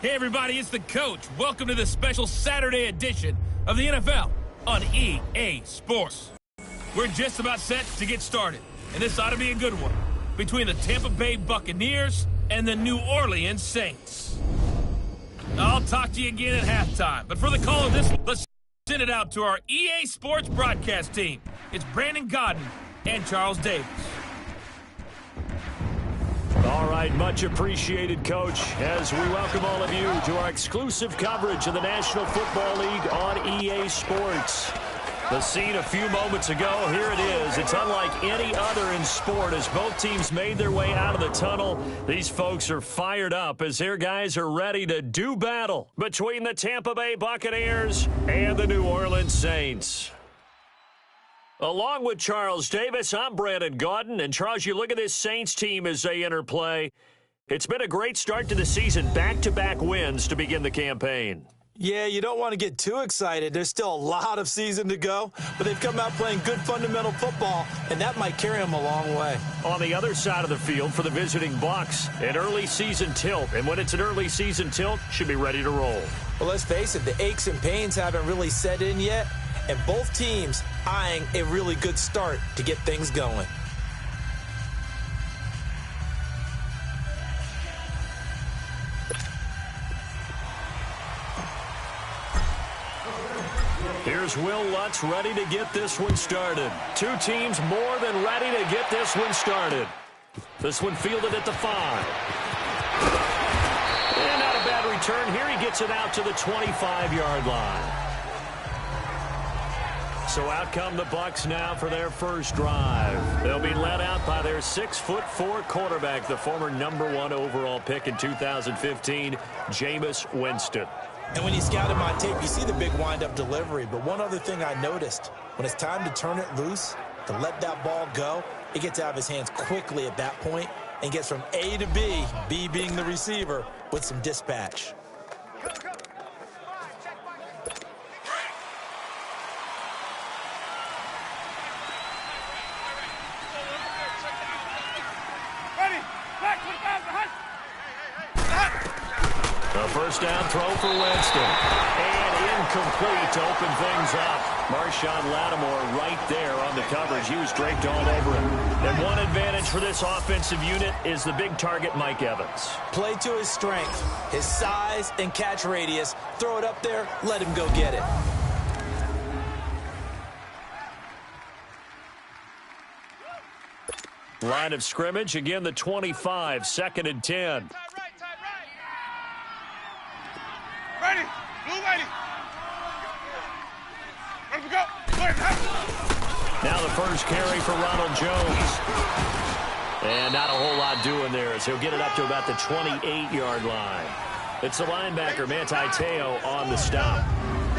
Hey everybody, it's the coach. Welcome to the special Saturday edition of the NFL on EA Sports. We're just about set to get started, and this ought to be a good one between the Tampa Bay Buccaneers and the New Orleans Saints. I'll talk to you again at halftime, but for the call of this, let's send it out to our EA Sports broadcast team. It's Brandon Godden and Charles Davis. All right, much appreciated, Coach, as we welcome all of you to our exclusive coverage of the National Football League on EA Sports. The scene a few moments ago, here it is. It's unlike any other in sport as both teams made their way out of the tunnel. These folks are fired up as their guys are ready to do battle between the Tampa Bay Buccaneers and the New Orleans Saints. Along with Charles Davis, I'm Brandon Godden. And, Charles, you look at this Saints team as they interplay. It's been a great start to the season, back-to-back wins to begin the campaign. Yeah, you don't want to get too excited. There's still a lot of season to go, but they've come out playing good fundamental football, and that might carry them a long way. On the other side of the field for the visiting Bucs, an early season tilt. And when it's an early season tilt, should be ready to roll. Well, let's face it, the aches and pains haven't really set in yet. And both teams eyeing a really good start to get things going. Here's Will Lutz ready to get this one started. Two teams more than ready to get this one started. This one fielded at the 5. And not a bad return. Here he gets it out to the 25-yard line. So out come the Bucs now for their first drive. They'll be led out by their 6'4" quarterback, the former #1 overall pick in 2015, Jameis Winston. And when you scout him on tape, you see the big wind-up delivery. But one other thing I noticed, when it's time to turn it loose, to let that ball go, it gets out of his hands quickly at that point and gets from A to B, B being the receiver, with some dispatch. A first down throw for Winston. And incomplete to open things up. Marshawn Lattimore right there on the coverage. He was draped all over him. And one advantage for this offensive unit is the big target, Mike Evans. Play to his strength, his size and catch radius. Throw it up there, let him go get it. Line of scrimmage, again the 25, 2nd and 10. Ready, blue ready. Ready to go. Now the first carry for Ronald Jones. And not a whole lot doing there as he'll get it up to about the 28-yard line. It's the linebacker, Manti Te'o, on the stop.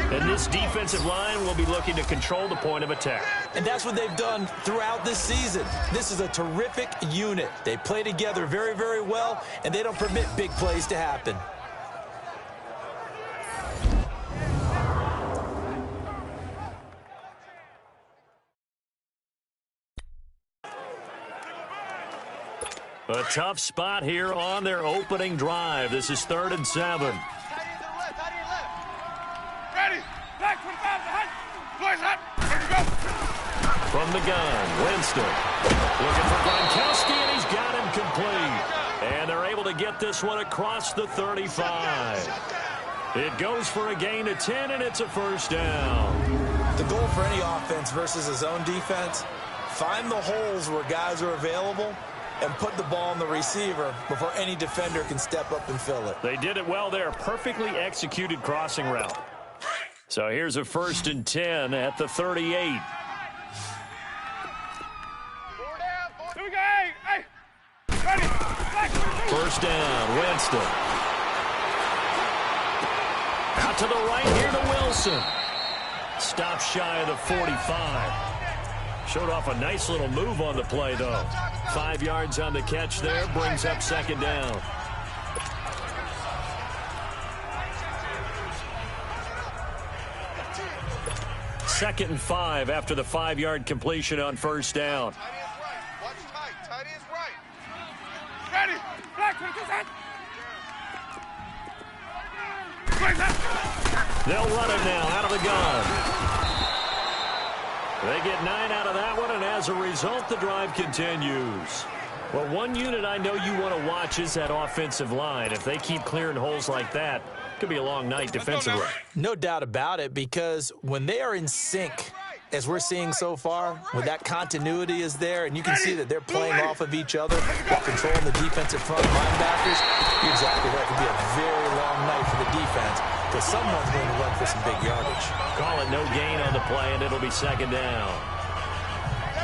And this defensive line will be looking to control the point of attack. And that's what they've done throughout this season. This is a terrific unit. They play together very, very well, and they don't permit big plays to happen. A tough spot here on their opening drive. This is 3rd and 7. Ready, back 25, hot, boys hot, ready to go. From the gun, Winston. Looking for Gronkowski, and he's got him complete. And they're able to get this one across the 35. It goes for a gain of 10, and it's a first down. The goal for any offense versus a zone defense, find the holes where guys are available and put the ball on the receiver before any defender can step up and fill it. They did it well there. Perfectly executed crossing route. So here's a 1st and 10 at the 38. Here we go, hey, ready, back. First down, Winston. Out to the right here to Wilson. Stop shy of the 45. Showed off a nice little move on the play, though. 5 yards on the catch there, brings up 2nd down. Second and 5 after the 5-yard completion on first down. Tight end's right. Watch tight. Tight end's right. Ready. Back. They'll run it now out of the gun. They get 9 out of that one, and as a result, the drive continues. Well, one unit I know you want to watch is that offensive line. If they keep clearing holes like that, it could be a long night defensively. No doubt about it, because when they are in sync, as we're seeing so far, when that continuity is there, and you can see that they're playing off of each other while controlling the defensive front linebackers, you're exactly right. It could be a very long night for the defense, because someone's going to run for some big yardage. Call it no gain on the play, and it'll be second down.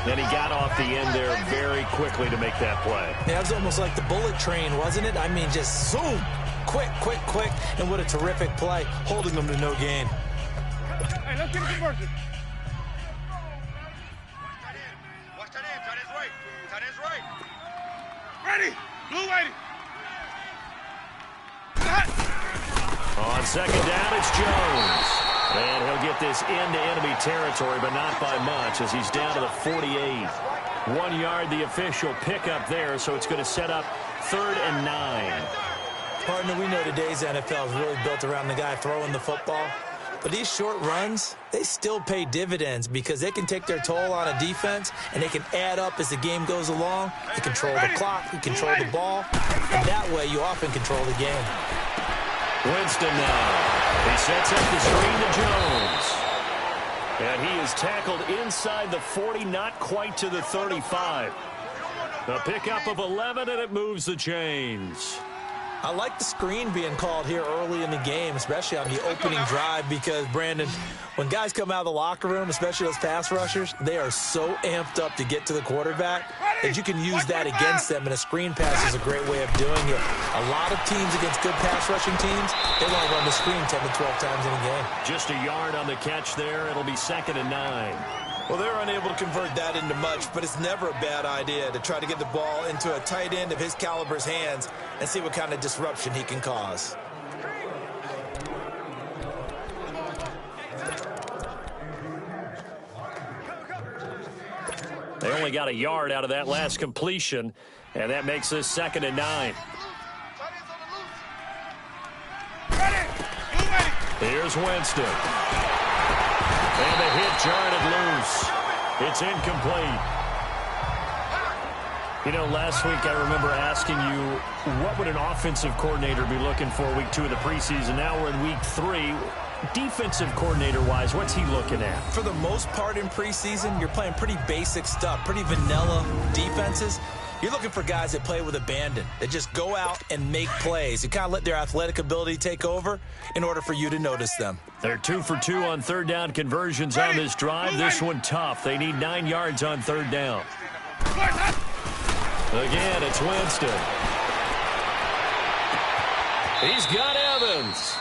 Then he got off the end there very quickly to make that play. Yeah, it was almost like the bullet train, wasn't it? I mean, just zoom, quick, and what a terrific play, holding them to no gain. Hey, let's get a conversion. Ready, blue waiting. On second down, it's Jones. And he'll get this into enemy territory, but not by much, as he's down to the 48. 1 yard, the official pickup there, so it's going to set up 3rd and 9. Partner, we know today's NFL is really built around the guy throwing the football. But these short runs, they still pay dividends because they can take their toll on a defense, and they can add up as the game goes along. You control the clock, you control the ball, and that way you often control the game. Winston now. He sets up the screen to Jones. And he is tackled inside the 40, not quite to the 35. A pickup of 11, and it moves the chains. I like the screen being called here early in the game, especially on the opening drive, because, Brandon, when guys come out of the locker room, especially those pass rushers, they are so amped up to get to the quarterback that you can use that against them, and a screen pass is a great way of doing it. A lot of teams against good pass rushing teams, they want to run the screen 10 to 12 times in a game. Just a yard on the catch there. It'll be 2nd and 9. Well, they're unable to convert that into much, but it's never a bad idea to try to get the ball into a tight end of his caliber's hands and see what kind of disruption he can cause. They only got a yard out of that last completion, and that makes this 2nd and 9. Here's Winston. And the hit jarred it loose. It's incomplete. You know, last week I remember asking you, what would an offensive coordinator be looking for week 2 of the preseason? Now we're in week 3. Defensive coordinator-wise, what's he looking at? For the most part in preseason, you're playing pretty basic stuff, pretty vanilla defenses. You're looking for guys that play with abandon, that just go out and make plays. You kind of let their athletic ability take over in order for you to notice them. They're 2 for 2 on 3rd down conversions on this drive. This one tough. They need 9 yards on 3rd down. Again, it's Winston. He's got Evans.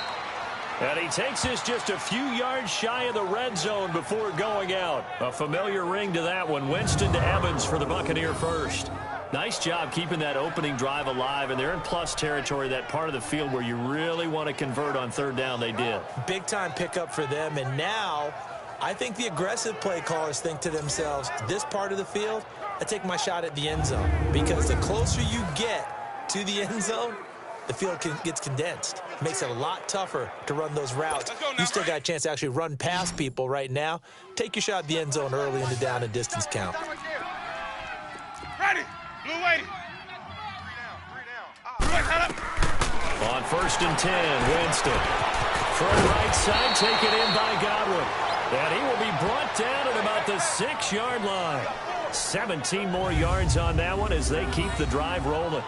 And he takes this just a few yards shy of the red zone before going out. A familiar ring to that one. Winston to Evans for the Buccaneer first. Nice job keeping that opening drive alive, and they're in plus territory, that part of the field where you really want to convert on 3rd down. They did. Big-time pickup for them, and now I think the aggressive play callers think to themselves, this part of the field, I take my shot at the end zone, because the closer you get to the end zone, the field gets condensed. It makes it a lot tougher to run those routes. You still got a chance to actually run past people right now. Take your shot at the end zone early in the down and distance count. Ready, blue waiting. On 1st and 10, Winston. From right side, taken in by Godwin. And he will be brought down at about the 6-yard line. 17 more yards on that one as they keep the drive rolling.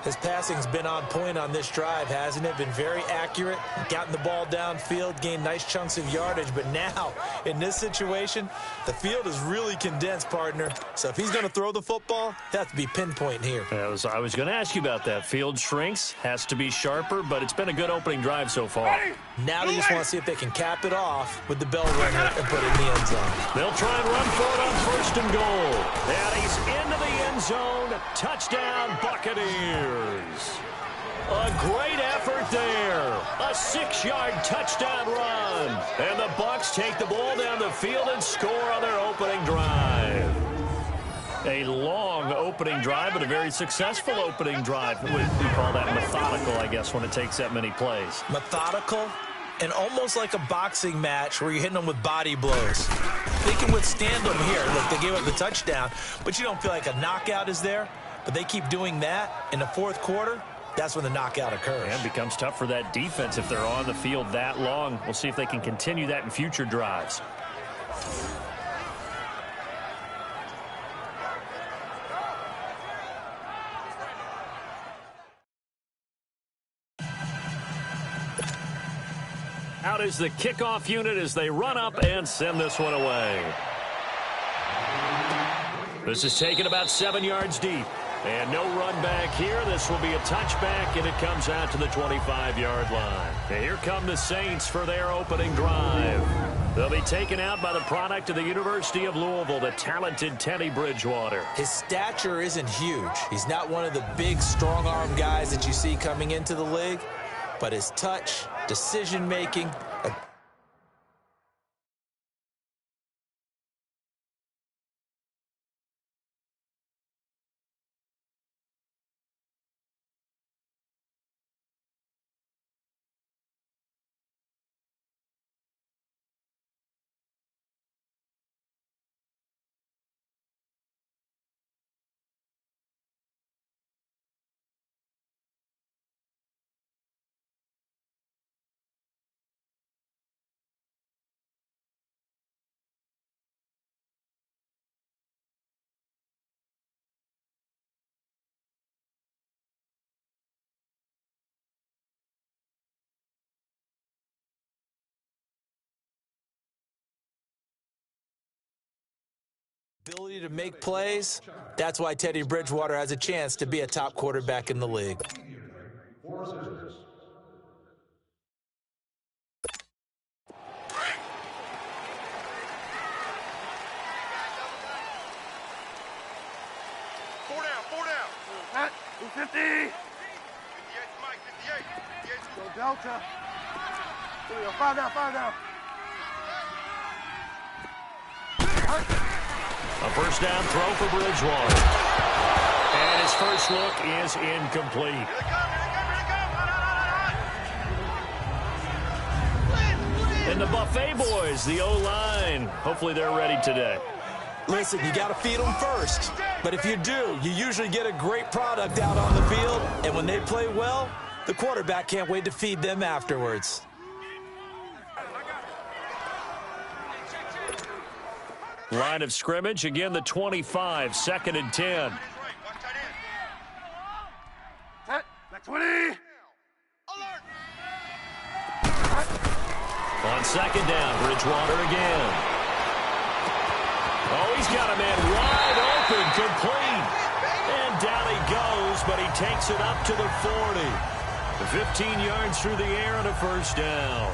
His passing's been on point on this drive, hasn't it? Been very accurate, gotten the ball downfield, gained nice chunks of yardage. But now, in this situation, the field is really condensed, partner. So if he's going to throw the football, it has to be pinpoint here. I was going to ask you about that. Field shrinks, has to be sharper, but it's been a good opening drive so far. Now they just want to see if they can cap it off with the bell ringer and put it in the end zone. They'll try and run for it on 1st and goal. And he's into the end zone. Touchdown, Buccaneers. A great effort there. A 6-yard touchdown run. And the Bucs take the ball down the field and score on their opening drive. A long opening drive, but a very successful opening drive. We call that methodical, I guess, when it takes that many plays. Methodical And almost like a boxing match where you're hitting them with body blows. They can withstand them here. Look, they gave up the touchdown, but you don't feel like a knockout is there. But they keep doing that in the fourth quarter. That's when the knockout occurs. And it becomes tough for that defense if they're on the field that long. We'll see if they can continue that in future drives. Out is the kickoff unit as they run up and send this one away. This is taken about 7 yards deep. And no run back here. This will be a touchback, and it comes out to the 25-yard line. And here come the Saints for their opening drive. They'll be taken out by the product of the University of Louisville, the talented Teddy Bridgewater. His stature isn't huge. He's not one of the big, strong-arm guys that you see coming into the league. But his touch, decision-making, ability to make plays. That's why Teddy Bridgewater has a chance to be a top quarterback in the league. Four down. At 250. 58, Mike, 58. Go Delta. Here we go. Five down. A first down throw for Bridgewater. And his first look is incomplete. And the Buffet boys, the O-line, hopefully they're ready today. Listen, you got to feed them first. But if you do, you usually get a great product out on the field. And when they play well, the quarterback can't wait to feed them afterwards. Line of scrimmage, again the 25, 2nd and 10. Set. Back 20. On 2nd down, Bridgewater again. Oh, he's got a man wide open, complete. And down he goes, but he takes it up to the 40. 15 yards through the air and a first down.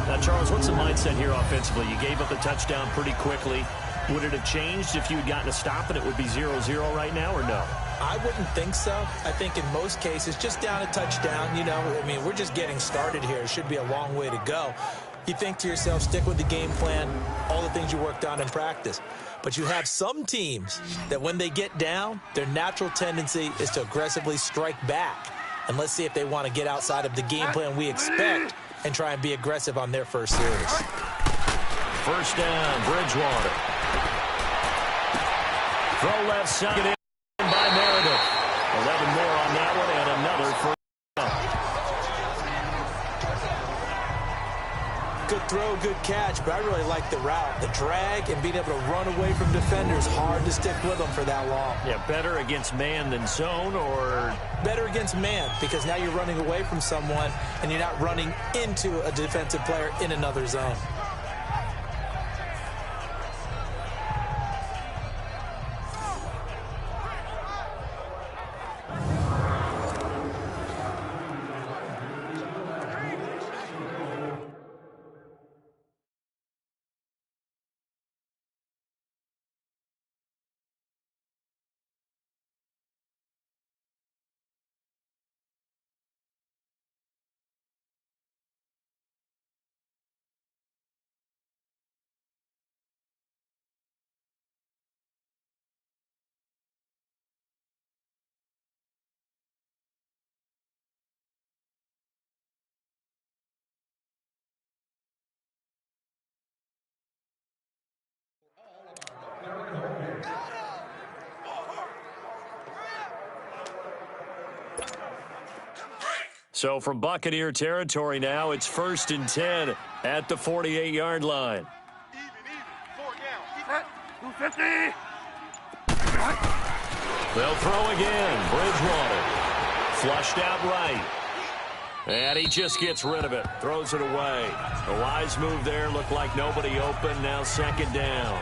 Now, Charles, what's the mindset here offensively? You gave up the touchdown pretty quickly. Would it have changed if you had gotten a stop and it would be 0-0 right now, or no? I wouldn't think so. I think in most cases, just down a touchdown, you know, I mean, we're just getting started here. It should be a long way to go. You think to yourself, stick with the game plan, all the things you worked on in practice. But you have some teams that when they get down, their natural tendency is to aggressively strike back. And let's see if they want to get outside of the game plan we expect and try and be aggressive on their first series. First down, Bridgewater. Throw left side in by Meredith. 11 more on that one and another first down. Good throw, good catch, but I really like the route. The drag and being able to run away from defenders, hard to stick with them for that long. Yeah, better against man than zone, or? Better against man, because now you're running away from someone and you're not running into a defensive player in another zone. So from Buccaneer territory now, it's 1st and 10 at the 48-yard line. Even. 4 down. Set. 250. They'll throw again. Bridgewater. Flushed out right. And he just gets rid of it. Throws it away. A wise move there. Looked like nobody open. Now 2nd down.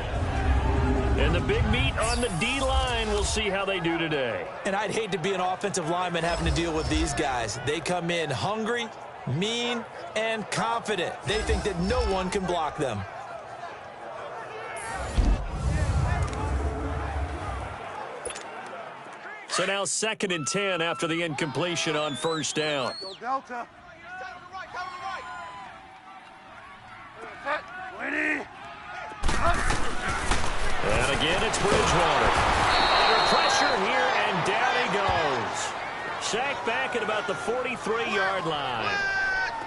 And the big meat on the D-line. We'll see how they do today. And I'd hate to be an offensive lineman having to deal with these guys. They come in hungry, mean, and confident. They think that no one can block them. So now 2nd and 10 after the incompletion on 1st down. Go Delta. Set. 20. And again, it's Bridgewater. Under pressure here, and down he goes. Sacked back at about the 43-yard line.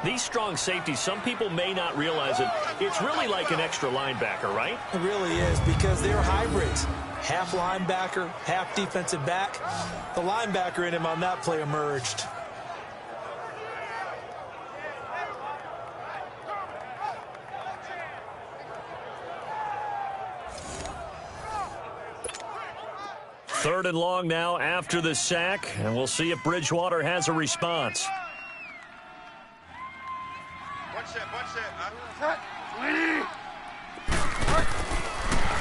These strong safeties, some people may not realize it. It's really like an extra linebacker, right? It really is, because they're hybrids. Half linebacker, half defensive back. The linebacker in him on that play emerged. Third and long now after the sack, and we'll see if Bridgewater has a response. One set. Set. 20.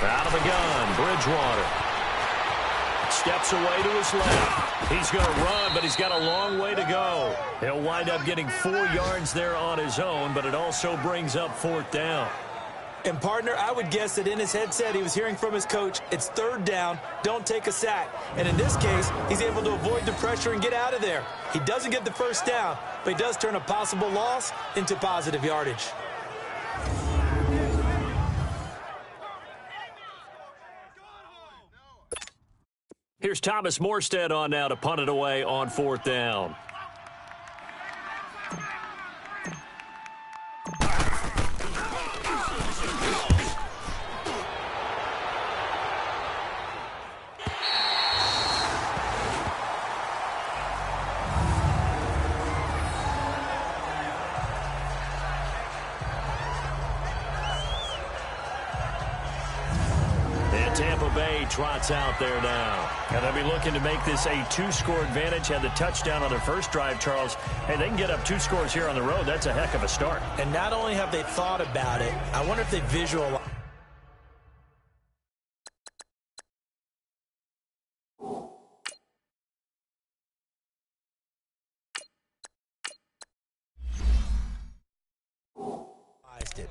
Out of the gun, Bridgewater. Steps away to his left. He's going to run, but he's got a long way to go. He'll wind up getting 4 yards there on his own, but it also brings up 4th down. And, partner, I would guess that in his headset he was hearing from his coach, it's 3rd down, don't take a sack. And in this case, he's able to avoid the pressure and get out of there. He doesn't get the 1st down, but he does turn a possible loss into positive yardage. Here's Thomas Morstead on now to punt it away on 4th down. Tampa Bay trots out there now. And they'll be looking to make this a 2-score advantage. Had the touchdown on their first drive, Charles. Hey, they can get up 2 scores here on the road. That's a heck of a start. And not only have they thought about it, I wonder if they visualize.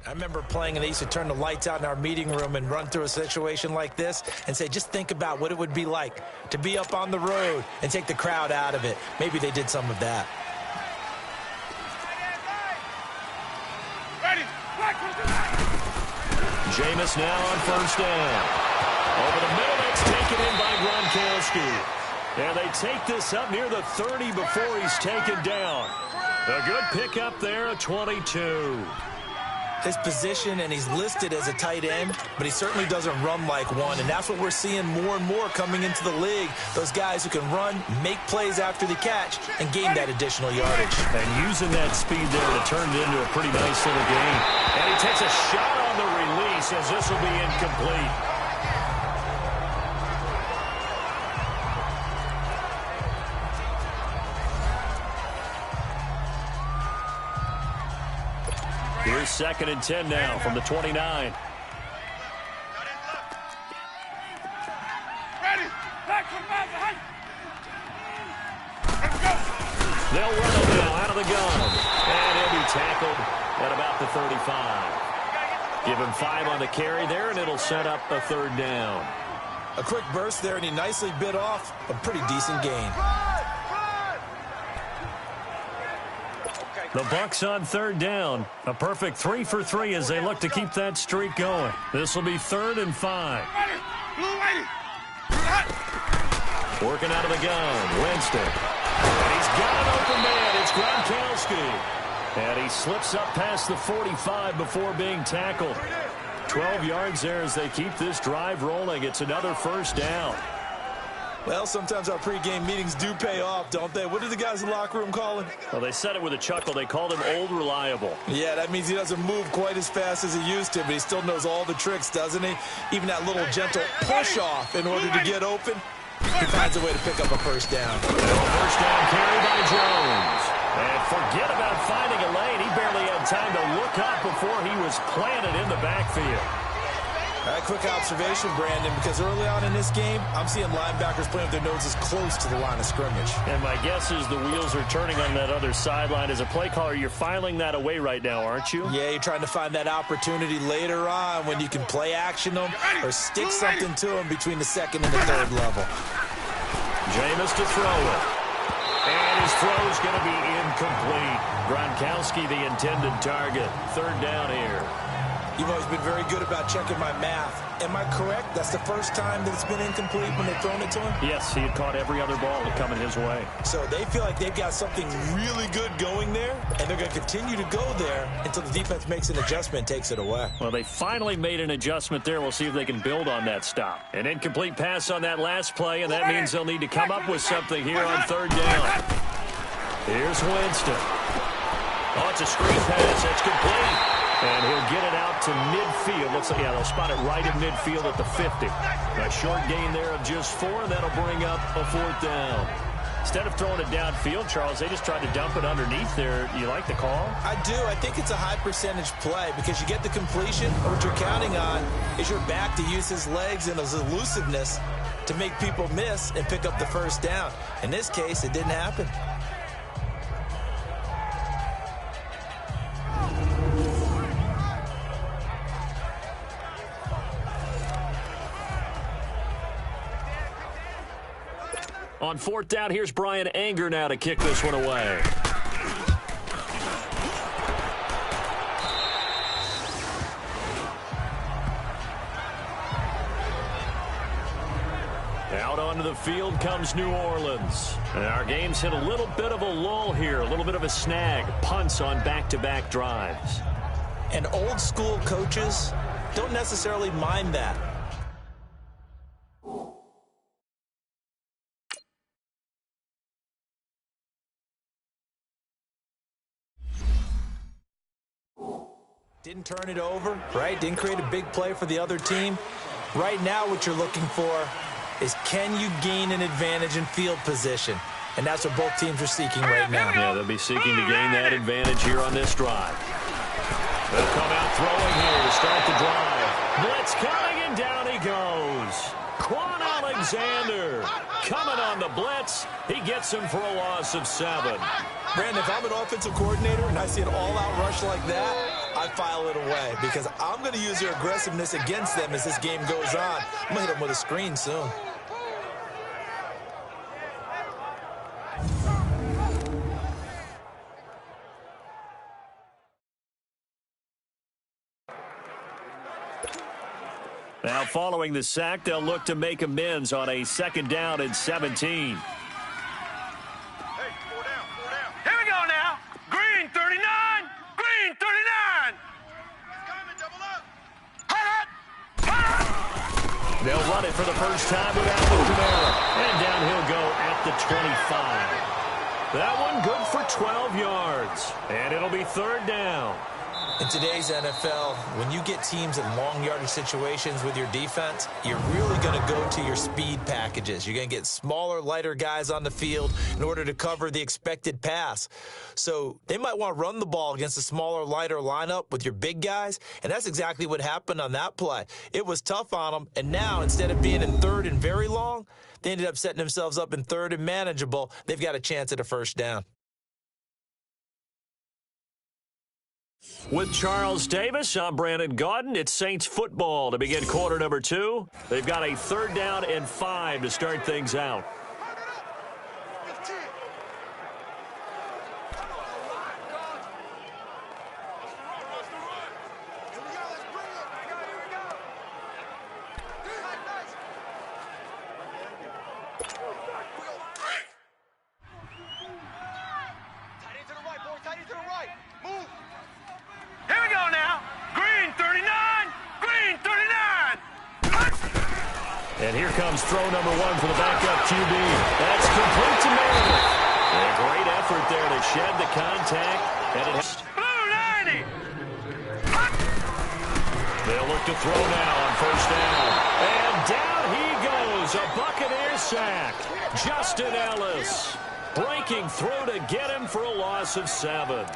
I remember playing, and they used to turn the lights out in our meeting room and run through a situation like this and say, just think about what it would be like to be up on the road and take the crowd out of it. Maybe they did some of that. Jameis now on 1st down. Over the middle, that's taken in by Gronkowski. And they take this up near the 30 before he's taken down. A good pickup there, a 22. His position, and he's listed as a tight end, but he certainly doesn't run like one, and that's what we're seeing more and more coming into the league. Those guys who can run, make plays after the catch, and gain that additional yardage. And using that speed there to turn it into a pretty nice little game. And he takes a shot on the release as this will be incomplete. Here's 2nd and 10 now from the 29. Ready. Back from behind. Let's go. They'll run him now out of the gun. And he'll be tackled at about the 35. Give him 5 on the carry there, and it'll set up a 3rd down. A quick burst there, and he nicely bit off a pretty decent gain. The Bucs on 3rd down. A perfect 3 for 3 as they look to keep that streak going. This will be 3rd and 5. Working out of the gun, Winston. And he's got an open man. It's Gronkowski. And he slips up past the 45 before being tackled. 12 yards there as they keep this drive rolling. It's another 1st down. Well, sometimes our pregame meetings do pay off, don't they? What do the guys in the locker room call him? Well, they said it with a chuckle. They called him Old Reliable. Yeah, that means he doesn't move quite as fast as he used to, but he still knows all the tricks, doesn't he? Even that little gentle push-off in order to get open. He finds a way to pick up a first down. First down carry by Jones. And forget about finding a lane. He barely had time to look up before he was planted in the backfield. All right, quick observation, Brandon, because early on in this game, I'm seeing linebackers playing with their noses close to the line of scrimmage. And my guess is the wheels are turning on that other sideline. As a play caller, you're filing that away right now, aren't you? Yeah, you're trying to find that opportunity later on when you can play action them or stick something to them between the second and the third level. Jameis to throw it. And his throw is going to be incomplete. Gronkowski, the intended target. Third down here. You've always been very good about checking my math. Am I correct? That's the first time that it's been incomplete when they've thrown it to him? Yes, he had caught every other ball coming his way. So they feel like they've got something really good going there, and they're going to continue to go there until the defense makes an adjustment and takes it away. Well, they finally made an adjustment there. We'll see if they can build on that stop. An incomplete pass on that last play, and that means they'll need to come up with something here on third down. Here's Winston. Oh, it's a screen pass. That's complete. And he'll get it out to midfield. Looks like, yeah, they'll spot it right in midfield at the 50. A short gain there of just 4, and that'll bring up a fourth down. Instead of throwing it downfield, Charles, they just tried to dump it underneath there. You like the call? I do. I think it's a high percentage play because you get the completion, or what you're counting on is your back to use his legs and his elusiveness to make people miss and pick up the first down. In this case, it didn't happen. On fourth down, here's Brian Anger now to kick this one away. Out onto the field comes New Orleans. And our game's hit a little bit of a lull here, a little bit of a snag. Punts on back-to-back drives. And old school coaches don't necessarily mind that. Didn't turn it over, right? Didn't create a big play for the other team. Right now what you're looking for is can you gain an advantage in field position? And that's what both teams are seeking right now. Yeah, they'll be seeking to gain that advantage here on this drive. They'll come out throwing here to start the drive. Blitz coming, and down he goes. Quan Alexander coming on the blitz. He gets him for a loss of 7. Brandon, if I'm an offensive coordinator and I see an all-out rush like that, I file it away because I'm going to use your aggressiveness against them as this game goes on. I'm going to hit them with a screen soon. Now, following the sack, they'll look to make amends on a second down and 17. Here we go now. Green 39. Green 39. They'll run it for the first time without the Camara. And down he'll go at the 25. That one good for 12 yards. And it'll be third down. In today's NFL, when you get teams in long yardage situations with your defense, you're really going to go to your speed packages. You're going to get smaller, lighter guys on the field in order to cover the expected pass. So they might want to run the ball against a smaller, lighter lineup with your big guys, and that's exactly what happened on that play. It was tough on them, and now instead of being in third and very long, they ended up setting themselves up in third and manageable. They've got a chance at a first down. With Charles Davis, I'm Brandon Gaudin. It's Saints football to begin quarter number 2. They've got a third down and 5 to start things out. Here we go now. Green 39. Green 39. And here comes throw number 1 for the backup QB. That's complete to Meredith. And a great effort there to shed the contact. And it has... They'll look to throw now on first down. And down he goes. A Buccaneer sack. Justin Ellis breaking through to get him for a loss of 7.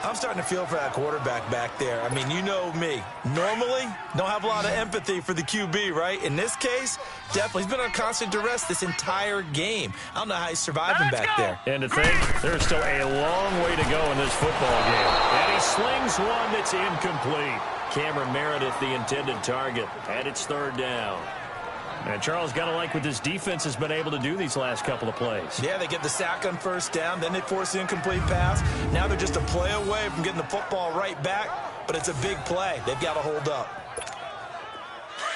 I'm starting to feel for that quarterback back there. I mean, you know me. Normally, don't have a lot of empathy for the QB, right? In this case, definitely. He's been on constant duress this entire game. I don't know how he's surviving back there. And to think, there's still a long way to go in this football game. And he slings one that's incomplete. Cameron Meredith, the intended target, and it's third down. And Charles, got to like what this defense has been able to do these last couple of plays. Yeah, they get the sack on first down, then they force the incomplete pass. Now they're just a play away from getting the football right back, but it's a big play. They've got to hold up.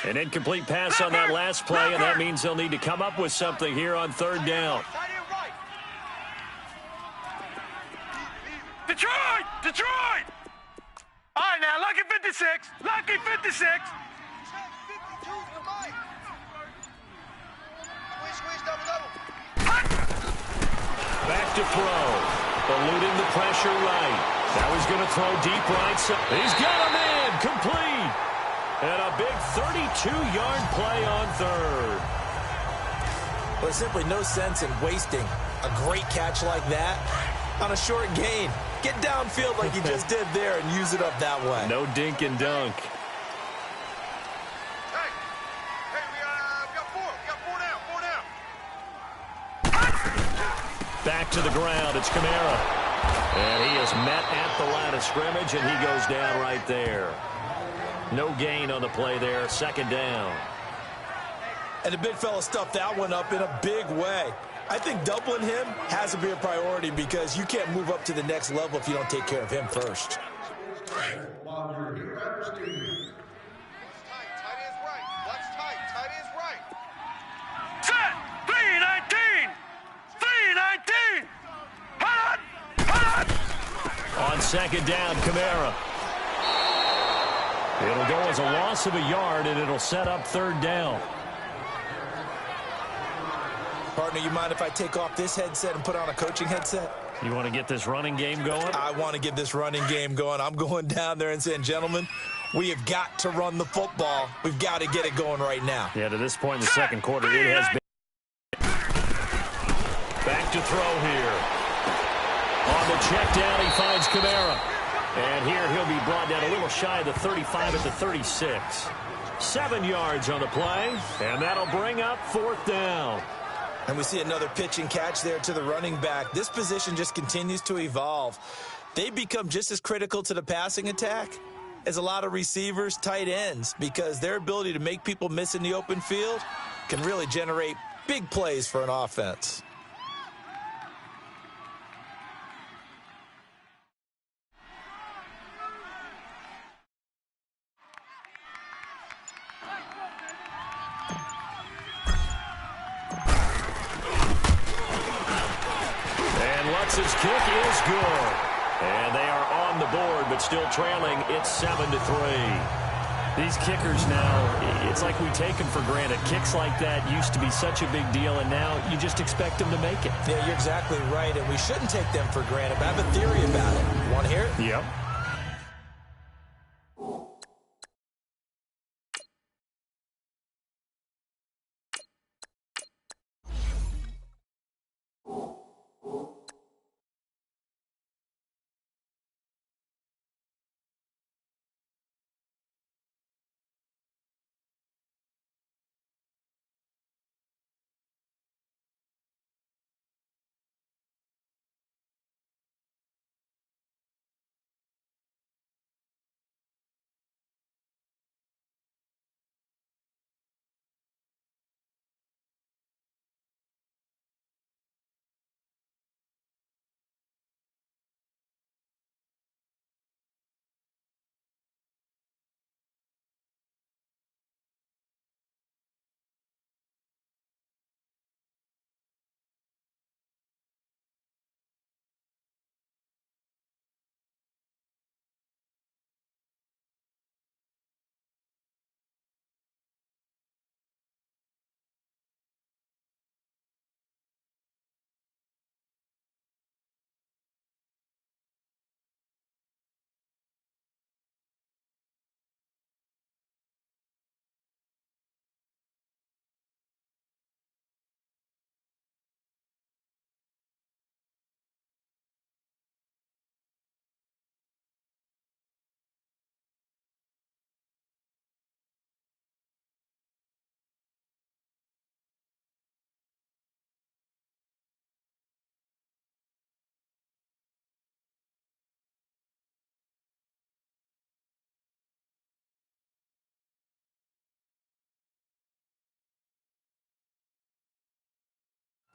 An incomplete pass on that last play, and that means they'll need to come up with something here on third down. Detroit! Detroit! All right, now, lucky 56. Lucky 56. Back to throw. Eluding the pressure right. Now he's going to throw deep right side. He's got him in. Complete. And a big 32-yard play on third. Well, there's simply no sense in wasting a great catch like that on a short gain. Get downfield like you just did there and use it up that way. No dink and dunk. Back to the ground. It's Kamara. And he is met at the line of scrimmage, and he goes down right there. No gain on the play there. Second down. And the big fella stuffed that one up in a big way. I think doubling him has to be a priority because you can't move up to the next level if you don't take care of him first. While you're here at the stadium. Tight is right. What's tight? Tight is right. Set! 319! 319! Hot! On second down, Kamara. It'll go as a loss of a yard, and it'll set up third down. Partner, you mind if I take off this headset and put on a coaching headset? You want to get this running game going? I want to get this running game going. I'm going down there and saying, gentlemen, we have got to run the football. We've got to get it going right now. Yeah, to this point in the second quarter, it has been. Back to throw here. On the check down, he finds Kamara. And here he'll be brought down a little shy of the 35 at the 36. 7 yards on the play, and that'll bring up fourth down. And we see another pitch and catch there to the running back. This position just continues to evolve. They become just as critical to the passing attack as a lot of receivers, tight ends, because their ability to make people miss in the open field can really generate big plays for an offense. His kick is good. And they are on the board, but still trailing. It's 7-3. These kickers now, it's like we take them for granted. Kicks like that used to be such a big deal, and now you just expect them to make it. Yeah, you're exactly right, and we shouldn't take them for granted. But I have a theory about it. You want to hear it? Yep.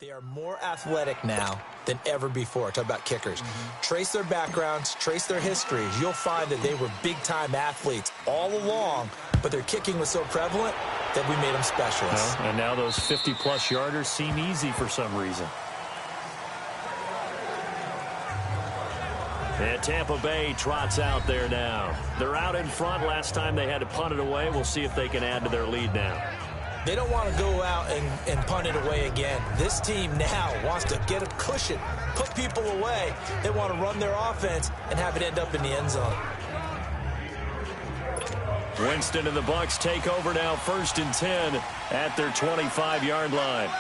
They are more athletic now than ever before. Talk about kickers. Trace their backgrounds, trace their histories. You'll find that they were big-time athletes all along, but their kicking was so prevalent that we made them specialists. And now those 50-plus yarders seem easy for some reason. And Tampa Bay trots out there now. They're out in front. Last time they had to punt it away. We'll see if they can add to their lead now. They don't want to go out and punt it away again. This team now wants to get a cushion, put people away. They want to run their offense and have it end up in the end zone. Winston and the Bucs take over now, 1st and 10 at their 25-yard line.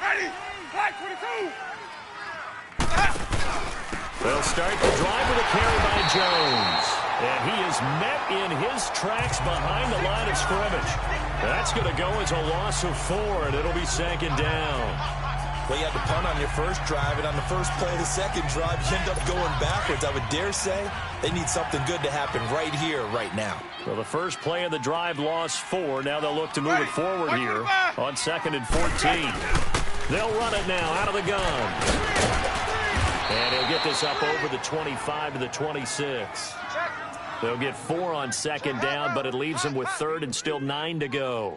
Ready? Flag 22. They'll start the drive with a carry by Jones. And he is met in his tracks behind the line of scrimmage. That's going to go as a loss of 4, and it'll be 2nd down. Well, you had to punt on your first drive, and on the first play of the second drive, you end up going backwards. I would dare say they need something good to happen right here, right now. Well, the first play of the drive lost 4. Now they'll look to move it forward here on 2nd and 14. They'll run it now out of the gun. And he'll get this up over the 25 to the 26. They'll get 4 on 2nd down, but it leaves them with 3rd and still 9 to go.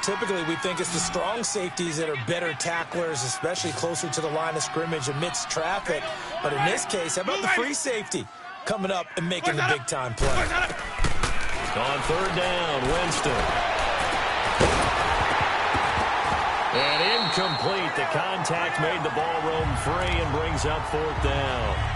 Typically, we think it's the strong safeties that are better tacklers, especially closer to the line of scrimmage amidst traffic. But in this case, how about the free safety coming up and making the big-time play? On 3rd down, Winston. And incomplete. The contact made the ball roam free and brings up 4th down.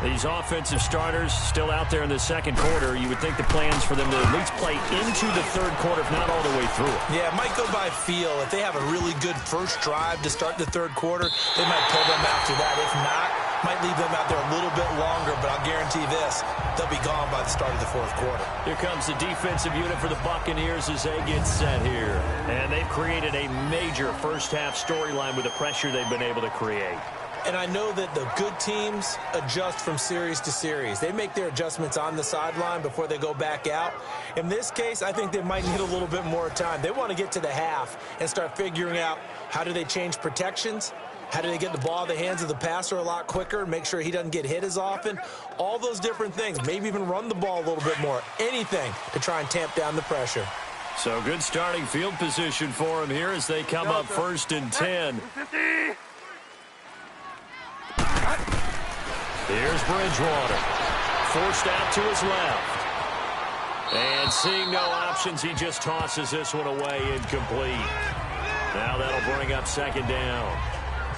These offensive starters still out there in the second quarter. You would think the plans for them to at least play into the third quarter, if not all the way through it. Yeah, it might go by feel. If they have a really good first drive to start the third quarter, they might pull them after that. If not, might leave them out there a little bit longer, but I'll guarantee this, they'll be gone by the start of the fourth quarter. Here comes the defensive unit for the Buccaneers as they get set here. And they've created a major first-half storyline with the pressure they've been able to create. And I know that the good teams adjust from series to series. They make their adjustments on the sideline before they go back out. In this case, I think they might need a little bit more time. They want to get to the half and start figuring out how do they change protections, how do they get the ball in the hands of the passer a lot quicker, make sure he doesn't get hit as often, all those different things. Maybe even run the ball a little bit more, anything to try and tamp down the pressure. So good starting field position for him here as they come up 1st and 10. Here's Bridgewater. Forced out to his left. And seeing no options, he just tosses this one away incomplete. Now that'll bring up 2nd down.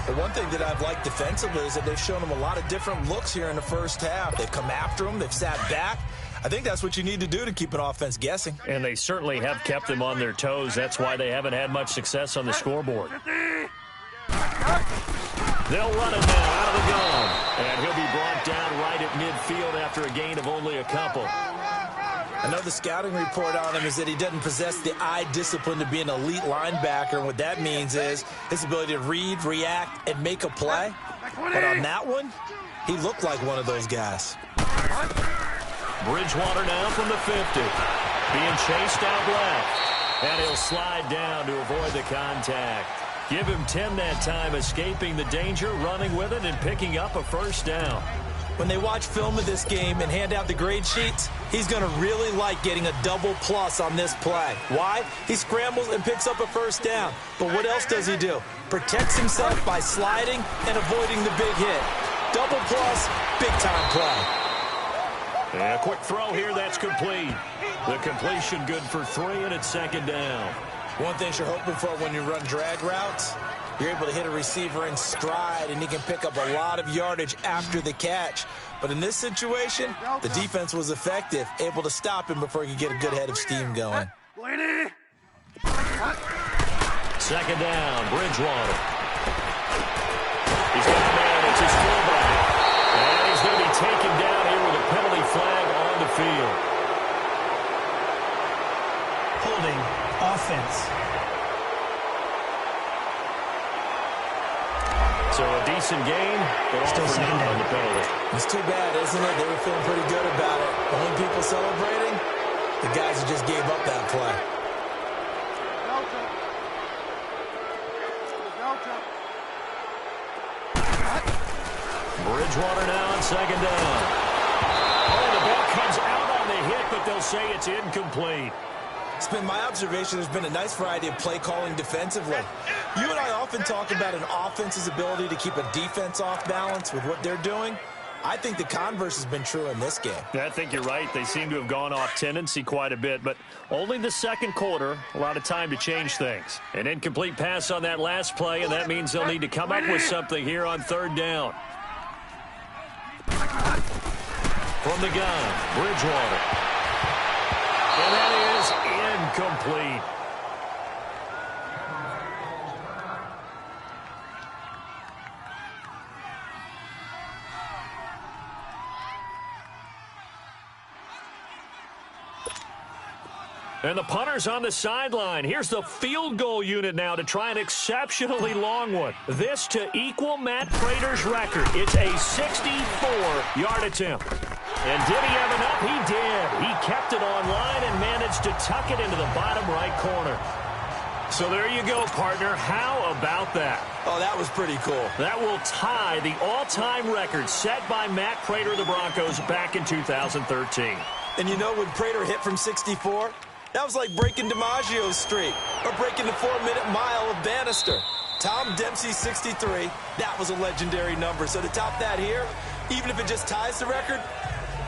The one thing that I've liked defensively is that they've shown him a lot of different looks here in the first half. They've come after him. They've sat back. I think that's what you need to do to keep an offense guessing. And they certainly have kept them on their toes. That's why they haven't had much success on the scoreboard. They'll run it now out of the gun. And he'll be brought down right at midfield after a gain of only a couple. I know the scouting report on him is that he doesn't possess the eye discipline to be an elite linebacker. And what that means is his ability to read, react, and make a play. But on that one, he looked like one of those guys. Bridgewater now from the 50. Being chased out left. And he'll slide down to avoid the contact. Give him 10 that time, escaping the danger, running with it, and picking up a 1st down. When they watch film of this game and hand out the grade sheets, he's going to really like getting a double plus on this play. Why? He scrambles and picks up a 1st down. But what else does he do? Protects himself by sliding and avoiding the big hit. Double plus, big-time play. And a quick throw here, that's complete. The completion good for 3, and it's 2nd down. One thing you're hoping for when you run drag routes, you're able to hit a receiver in stride, and he can pick up a lot of yardage after the catch. But in this situation, the defense was effective, able to stop him before he could get a good head of steam going. 2nd down, Bridgewater. He's got a man, it's his fullback. And he's going to be taken down here with a penalty flag on the field. Holding offense. So a decent game, but Still all second down on the penalty. It's too bad, isn't it? They were feeling pretty good about it. The only people celebrating, the guys who just gave up that play. Bridgewater now on second down. Oh, the ball comes out on the hit, but they'll say it's incomplete. It's been my observation there's been a nice variety of play calling defensively. You and I often talk about an offense's ability to keep a defense off balance with what they're doing. I think the converse has been true in this game. Yeah, I think you're right. They seem to have gone off tendency quite a bit, but only the second quarter, a lot of time to change things. An incomplete pass on that last play, and that means they'll need to come up with something here on third down. From the gun, Bridgewater. And that is incomplete. And the punter's on the sideline. Here's the field goal unit now to try an exceptionally long one. This to equal Matt Prater's record. It's a 64-yard attempt. And did he have enough? He did. He kept it on line and managed to tuck it into the bottom right corner. So there you go, partner. How about that? Oh, that was pretty cool. That will tie the all-time record set by Matt Prater of the Broncos back in 2013. And you know, when Prater hit from 64, that was like breaking DiMaggio's streak or breaking the 4-minute mile of Bannister. Tom Dempsey, 63, that was a legendary number. So to top that here, even if it just ties the record,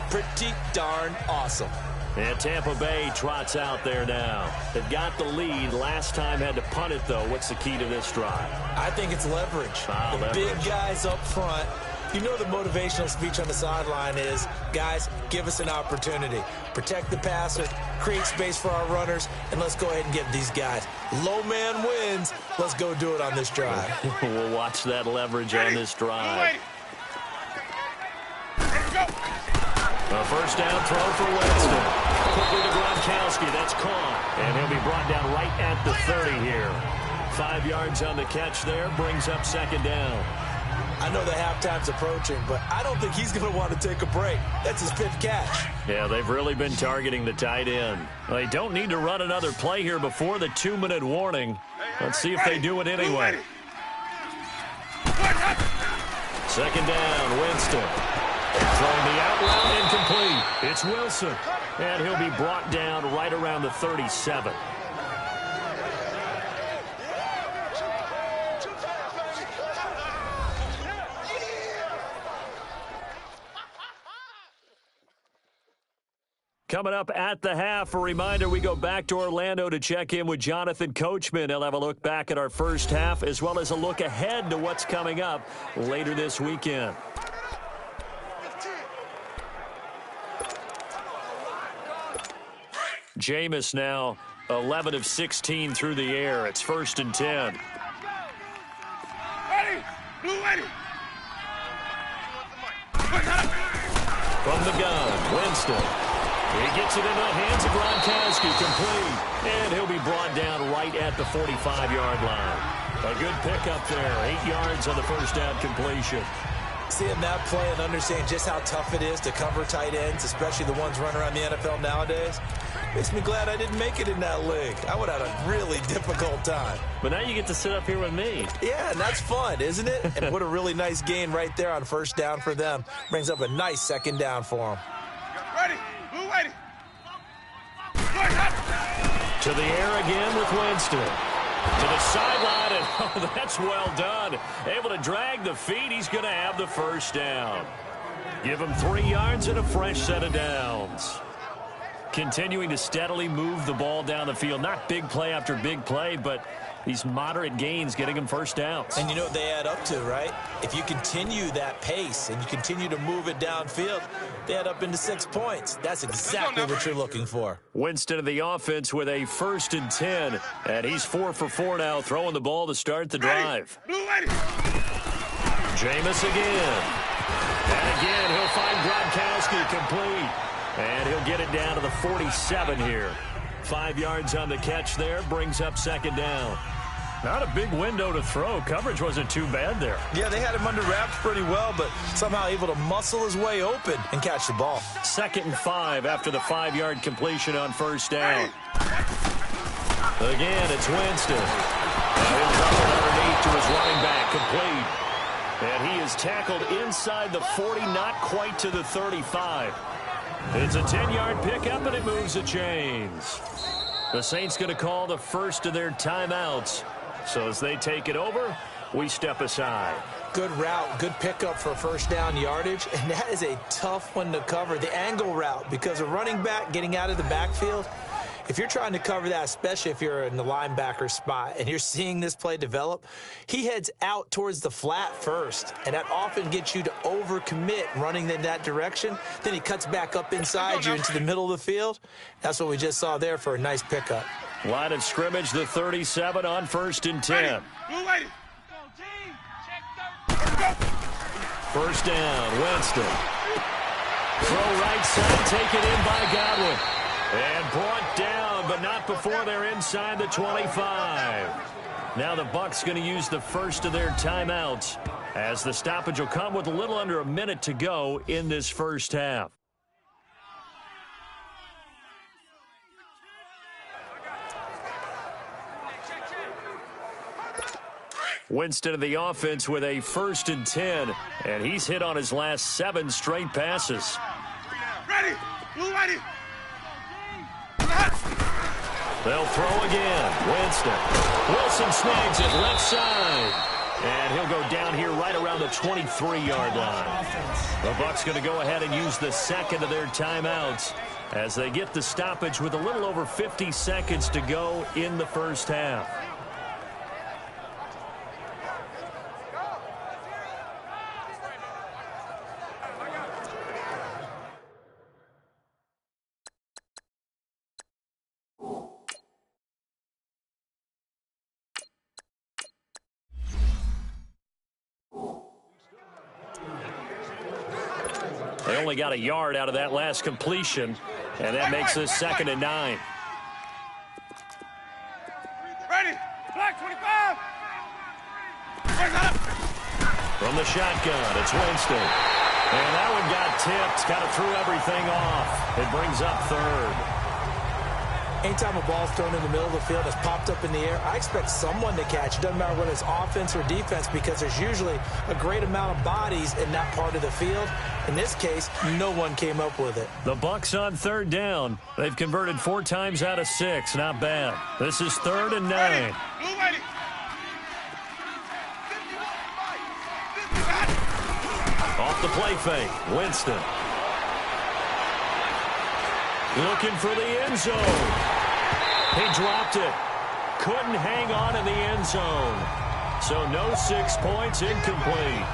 pretty darn awesome. And Tampa Bay trots out there now. They've got the lead. Last time had to punt it, though. What's the key to this drive? I think it's leverage. The big guys up front. You know the motivational speech on the sideline is, guys, give us an opportunity. Protect the passer, create space for our runners, and let's go ahead and give these guys. Low man wins. Let's go do it on this drive. We'll watch that leverage on this drive. A first down throw for Winston. Quickly to Gronkowski. That's caught. And he'll be brought down right at the 30 here. 5 yards on the catch there. Brings up second down. I know the halftime's approaching, but I don't think he's going to want to take a break. That's his 5th catch. Yeah, they've really been targeting the tight end. They don't need to run another play here before the 2-minute warning. Let's see if they do it anyway. Second down, Winston. Throwing the out route, incomplete. It's Wilson. And he'll be brought down right around the 37. Coming up at the half, a reminder, we go back to Orlando to check in with Jonathan Coachman. He'll have a look back at our first half as well as a look ahead to what's coming up later this weekend. Jameis now 11 of 16 through the air. It's 1st and 10. Ready? Blue ready. From the gun, Winston. He gets it into the hands of Gronkowski, complete. And he'll be brought down right at the 45-yard line. A good pickup there, 8 yards on the first down completion. Seeing that play and understanding just how tough it is to cover tight ends, especially the ones running around the NFL nowadays, makes me glad I didn't make it in that league. I would have had a really difficult time. But now you get to sit up here with me. Yeah, and that's fun, isn't it? And what a really nice gain right there on first down for them. Brings up a nice second down for them. Ready? Blue ready. To the air again with Winston. To the sideline, and oh, that's well done. Able to drag the feet. He's going to have the first down. Give him 3 yards and a fresh set of downs. Continuing to steadily move the ball down the field. Not big play after big play, but these moderate gains getting him first downs. And you know what they add up to, right? If you continue that pace and you continue to move it downfield, they add up into 6 points. That's exactly what you're looking for. Winston of the offense with a 1st and 10. And he's 4 for 4 now, throwing the ball to start the drive. Blue ready. Jameis again. And again, he'll find Gronkowski complete. And he'll get it down to the 47 here. 5 yards on the catch there, brings up second down. Not a big window to throw. Coverage wasn't too bad there. Yeah, they had him under wraps pretty well, but somehow able to muscle his way open and catch the ball. 2nd and 5 after the 5-yard completion on first down. Again, it's Winston. And he'll drop it underneath to his running back, complete. And he is tackled inside the 40, not quite to the 35. It's a 10-yard pickup, and it moves the chains. The Saints going to call the first of their timeouts. So as they take it over, we step aside. Good route, good pickup for first down yardage, and that is a tough one to cover. The angle route, because a running back getting out of the backfield, if you're trying to cover that, especially if you're in the linebacker spot and you're seeing this play develop, he heads out towards the flat first, and that often gets you to overcommit running in that direction. Then he cuts back up inside you into the middle of the field. That's what we just saw there for a nice pickup. Line of scrimmage, the 37 on 1st and 10. First down, Winston. Throw right side, taken in by Godwin. And brought down, but not before they're inside the 25. Now the Bucs going to use the first of their timeouts, as the stoppage will come with a little under a minute to go in this first half. Winston of the offense with a 1st and 10, and he's hit on his last 7 straight passes. Ready. Ready. They'll throw again. Winston. Wilson snags it left side. And he'll go down here right around the 23-yard line. The Bucs going to go ahead and use the second of their timeouts as they get the stoppage with a little over 50 seconds to go in the first half. They only got a yard out of that last completion, and that makes this 2nd and 9. Ready. Black 25. From the shotgun, it's Winston. And that one got tipped, kind of threw everything off. It brings up 3rd. Anytime a ball's thrown in the middle of the field, it's popped up in the air, I expect someone to catch. It doesn't matter whether it's offense or defense, because there's usually a great amount of bodies in that part of the field. In this case, no one came up with it. The Bucs on 3rd down. They've converted 4 times out of 6. Not bad. This is 3rd and 9. Off the play fake, Winston. Looking for the end zone. He dropped it. Couldn't hang on in the end zone. So no 6 points, incomplete.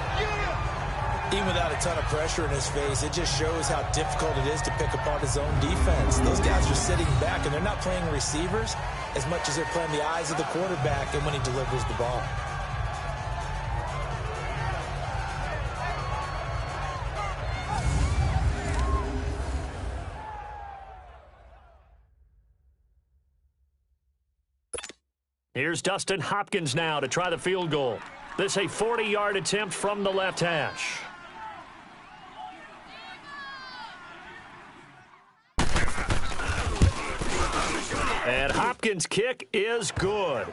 Even without a ton of pressure in his face, it just shows how difficult it is to pick apart his own defense. Those guys are sitting back, and they're not playing receivers as much as they're playing the eyes of the quarterback and when he delivers the ball. Here's Dustin Hopkins now to try the field goal. This a 40-yard attempt from the left hash. And Hopkins' kick is good.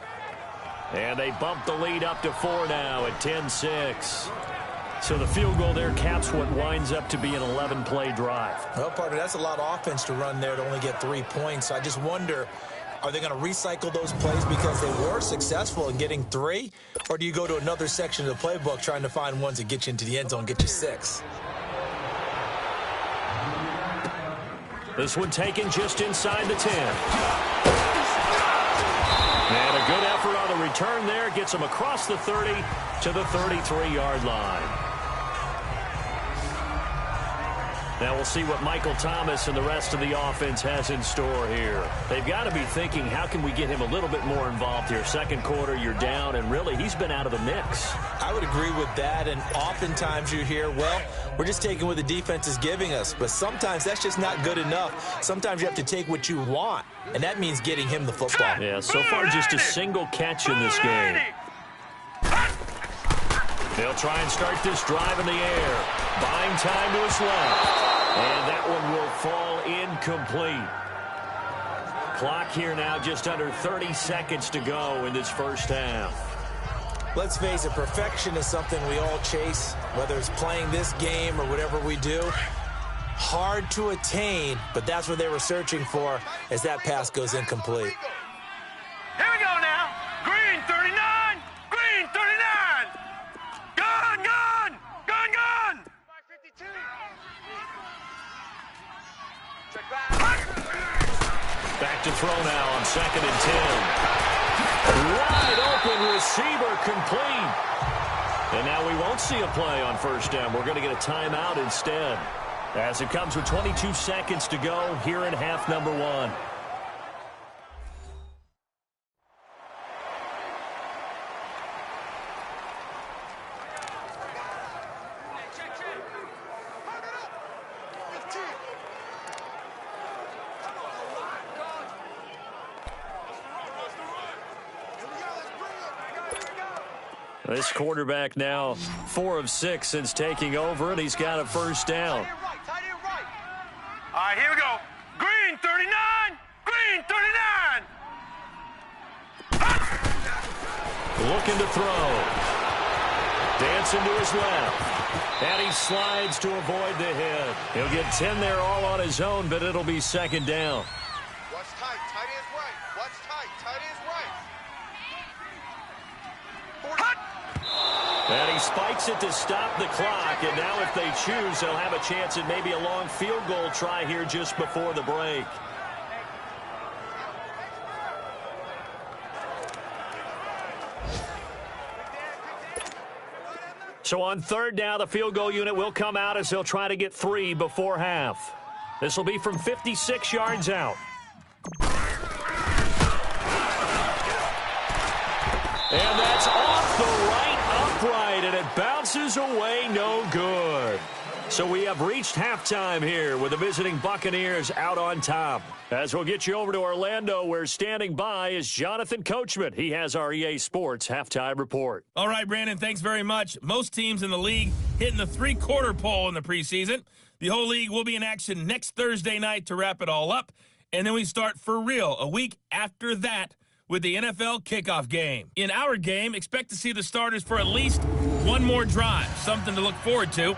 And they bump the lead up to 4 now at 10-6. So the field goal there caps what winds up to be an 11-play drive. Well, partner, that's a lot of offense to run there to only get 3 points. So I just wonder, are they going to recycle those plays because they were successful in getting 3? Or do you go to another section of the playbook trying to find ones that get you into the end zone, get you 6? This one taken just inside the 10. And a good effort on the return there. Gets him across the 30 to the 33-yard line. Now we'll see what Michael Thomas and the rest of the offense has in store here. They've got to be thinking, how can we get him a little bit more involved here? Second quarter, you're down, and really, he's been out of the mix. I would agree with that, and oftentimes you hear, well, we're just taking what the defense is giving us. But sometimes that's just not good enough. Sometimes you have to take what you want, and that means getting him the football. Yeah, so far just a single catch in this game. They'll try and start this drive in the air. Buying time to his left. And that one will fall incomplete. Clock here now just under 30 seconds to go in this first half. Let's face it, perfection is something we all chase, whether it's playing this game or whatever we do. Hard to attain, but that's what they were searching for as that pass goes incomplete. Here we go now. Green 39. Green 39. Gun, gun. Gun, gun. 52. Check back. Back to throw now on 2nd and 10. Wide open receiver complete. And now we won't see a play on 1st down. We're going to get a timeout instead, as it comes with 22 seconds to go here in half number 1. This quarterback now 4 of 6 since taking over, and he's got a 1st down. All right, here we go. Green 39. Green 39. Looking to throw. Dancing to his left. And he slides to avoid the hit. He'll get 10 there all on his own, but it'll be 2nd down. Watch tight. Tight is right. Watch tight. Tight is right. And he spikes it to stop the clock, and now if they choose, they'll have a chance at maybe a long field goal try here just before the break. So on 3rd down, the field goal unit will come out as they'll try to get 3 before half. This will be from 56 yards out. And that's off the right upright, and it bounces away no good. So we have reached halftime here with the visiting Buccaneers out on top. As we'll get you over to Orlando, where standing by is Jonathan Coachman. He has our EA Sports halftime report. All right, Brandon, thanks very much. Most teams in the league hitting the 3-quarter pole in the preseason. The whole league will be in action next Thursday night to wrap it all up. And then we start for real a week after that with the NFL kickoff game. In our game, expect to see the starters for at least one more drive, something to look forward to.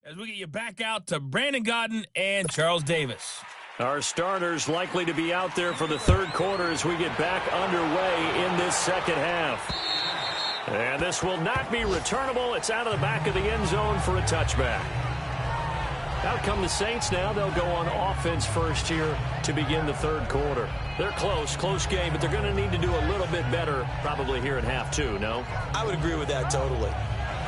As we get you back out to Brandon Godden and Charles Davis. Our starters likely to be out there for the 3rd quarter as we get back underway in this 2nd half. And this will not be returnable. It's out of the back of the end zone for a touchback. Out come the Saints now. They'll go on offense first here to begin the 3rd quarter. They're close game, but they're going to need to do a little bit better probably here in half 2, no? I would agree with that totally.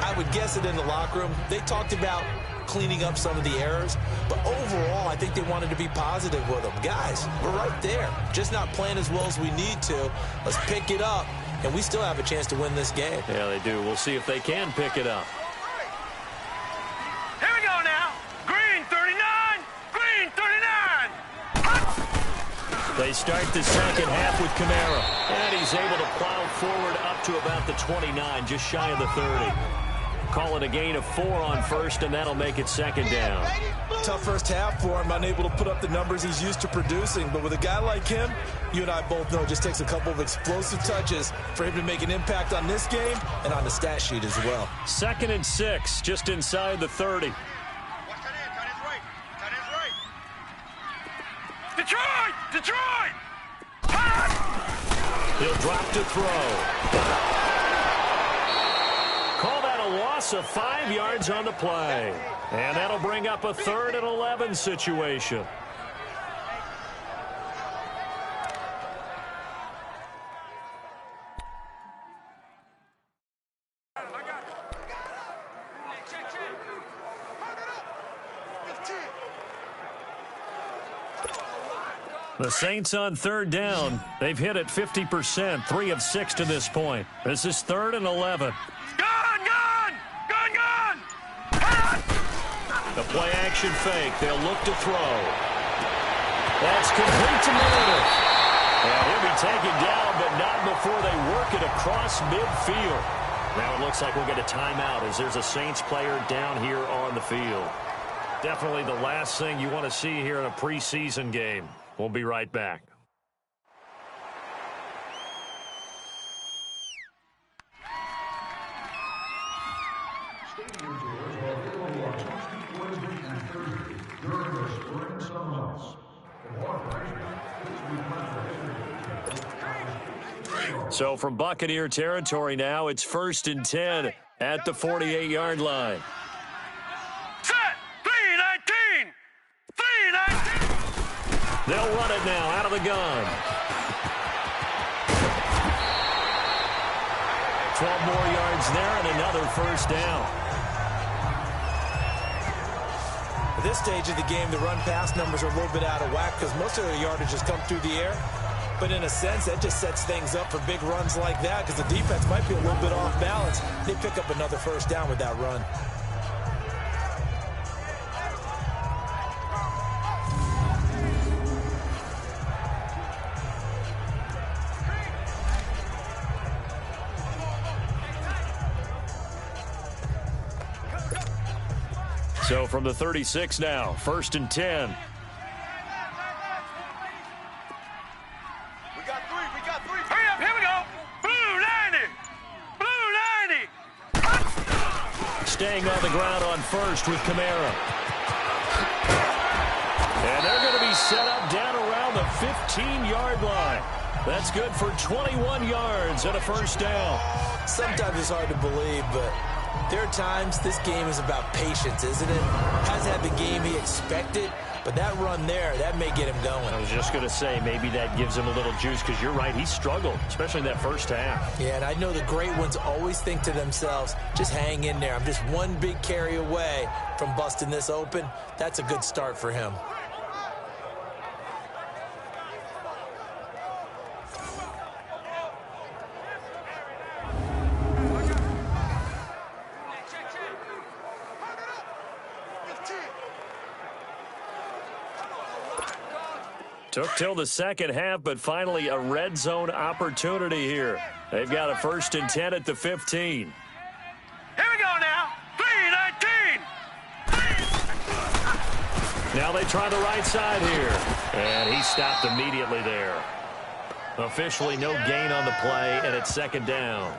I would guess it in the locker room. They talked about cleaning up some of the errors, but overall, I think they wanted to be positive with them. Guys, we're right there. Just not playing as well as we need to. Let's pick it up, and we still have a chance to win this game. Yeah, they do. We'll see if they can pick it up. Here we go now. Green 39. Green 39. They start the 2nd half with Kamara, and he's able to plow forward up to about the 29, just shy of the 30. Call it a gain of 4 on 1st, and that'll make it 2nd down. Tough first half for him, unable to put up the numbers he's used to producing. But with a guy like him, you and I both know it just takes a couple of explosive touches for him to make an impact on this game and on the stat sheet as well. 2nd and 6, just inside the 30. Watch tight end. Tight end's right. Tight end's right. Detroit! Detroit! He'll drop to throw. Call that a loss of 5 yards on the play. And that'll bring up a 3rd and 11 situation. The Saints on 3rd down. They've hit it 50%, 3 of 6 to this point. This is 3rd and 11. Gun! The play action fake. They'll look to throw. That's complete to Meredith. And he'll be taken down, but not before they work it across midfield. Now it looks like we'll get a timeout as there's a Saints player down here on the field. Definitely the last thing you want to see here in a preseason game. We'll be right back. So from Buccaneer territory now, it's 1st and 10 at the 48-yard line. Set! 3-19! 3-19! They'll run it now out of the gun. 12 more yards there and another 1st down. At this stage of the game, the run-pass numbers are a little bit out of whack because most of their yardage has come through the air. But in a sense, that just sets things up for big runs like that because the defense might be a little bit off balance. They pick up another 1st down with that run. So from the 36 now, 1st and 10. We got three. Hurry up, here we go. Blue 90. Staying on the ground on 1st with Kamara. And they're going to be set up down around the 15-yard line. That's good for 21 yards and a 1st down. Sometimes it's hard to believe, but there are times this game is about patience, isn't it? Hasn't had the game he expected, but that run there, that may get him going. I was just going to say, maybe that gives him a little juice because you're right, he struggled, especially in that 1st half. Yeah, and I know the great ones always think to themselves, just hang in there. I'm just one big carry away from busting this open. That's a good start for him. Took till the 2nd half, but finally a red zone opportunity here. They've got a 1st and 10 at the 15. Here we go now. 3-19. Now they try the right side here. And he stopped immediately there. Officially no gain on the play, and it's 2nd down.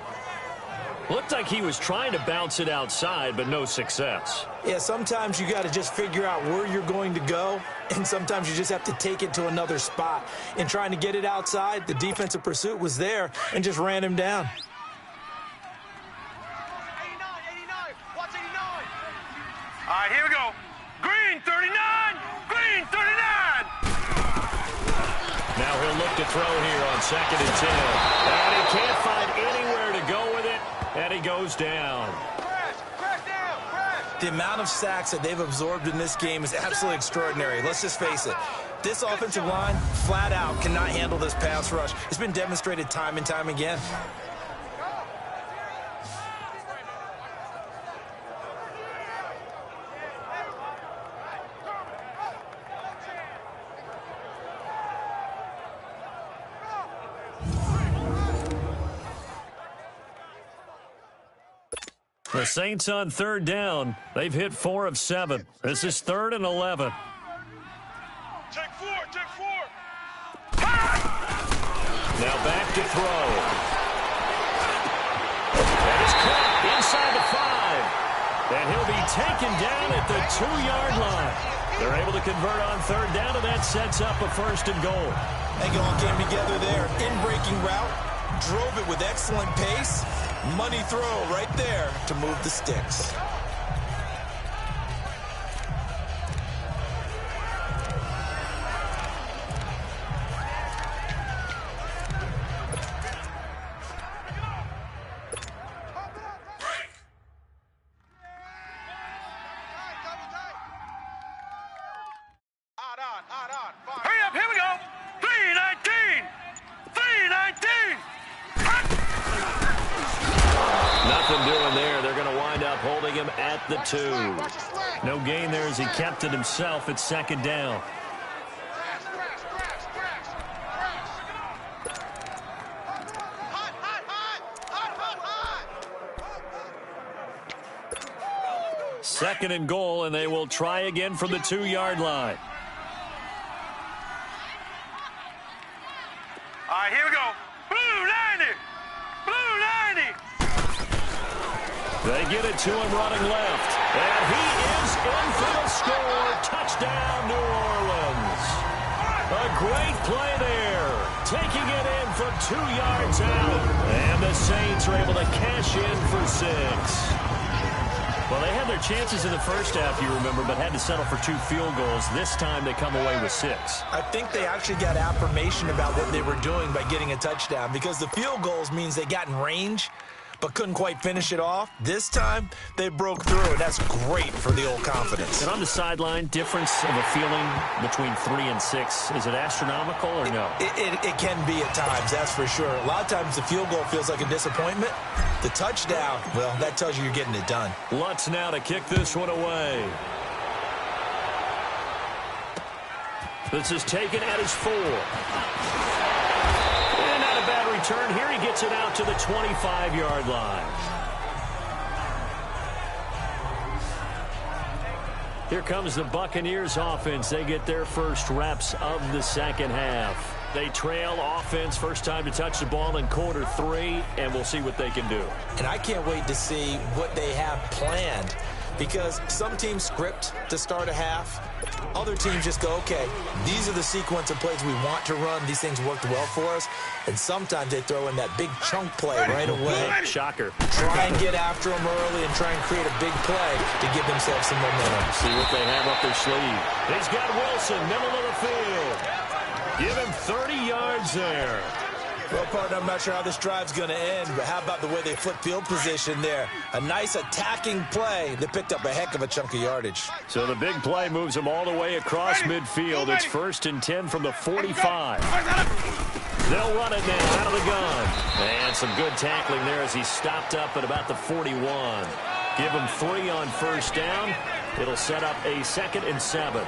Looked like he was trying to bounce it outside, but no success. Yeah, sometimes you got to just figure out where you're going to go, and sometimes you just have to take it to another spot. In trying to get it outside, the defensive pursuit was there and just ran him down. 89. Watch 89. All right, here we go. Green 39. Green 39. Now he'll look to throw here on 2nd and 10. And he can't find anywhere to go with it, and he goes down. Crash down. The amount of sacks that they've absorbed in this game is absolutely extraordinary. Let's just face it. This offensive line, flat out, cannot handle this pass rush. It's been demonstrated time and time again. The Saints on 3rd down. They've hit 4 of 7. This is 3rd and 11. Take four. Now back to throw. That is caught inside the 5. And he'll be taken down at the 2-yard line. They're able to convert on 3rd down, and that sets up a 1st and goal. They all came together there. In-breaking route. Drove it with excellent pace. Money throw right there to move the sticks. Hurry up, here we go. 319. 319. Nothing doing there. They're going to wind up holding him at the 2. No gain there as he kept it himself at second down. Second and goal, and they will try again from the 2-yard line. All right, here we go. Blue 90. Blue 90. They get it to him running left. And he is in for the score. Touchdown, New Orleans. A great play there. Taking it in from 2 yards out. And the Saints are able to cash in for 6. Well, they had their chances in the first half, you remember, but had to settle for 2 field goals. This time they come away with 6. I think they actually got affirmation about what they were doing by getting a touchdown, because the field goals means they got in range but couldn't quite finish it off. This time, they broke through, and that's great for the old confidence. And on the sideline, difference of a feeling between 3 and 6, is it astronomical or no? It can be at times, that's for sure. A lot of times the field goal feels like a disappointment. The touchdown, well, that tells you you're getting it done. Lutz now to kick this one away. This is taken at his 4. And not a bad return here. He gets it out to the 25-yard line. Here comes the Buccaneers offense. They get their first reps of the second half. They trail offense, first time to touch the ball in quarter 3, and we'll see what they can do. And I can't wait to see what they have planned, because some teams script to start a half. Other teams just go, okay, these are the sequence of plays we want to run. These things worked well for us. And sometimes they throw in that big chunk play right away. Shocker. Try and get after them early and try and create a big play to give themselves some momentum. See what they have up their sleeve. He's got Wilson, middle of the field. Give him 30 yards there. Well, partner, I'm not sure how this drive's going to end, but how about the way they flip field position there? A nice attacking play that picked up a heck of a chunk of yardage. So the big play moves them all the way across midfield. It's 1st and 10 from the 45. They'll run it now out of the gun. And some good tackling there as he stopped up at about the 41. Give him 3 on first down. It'll set up a 2nd and 7.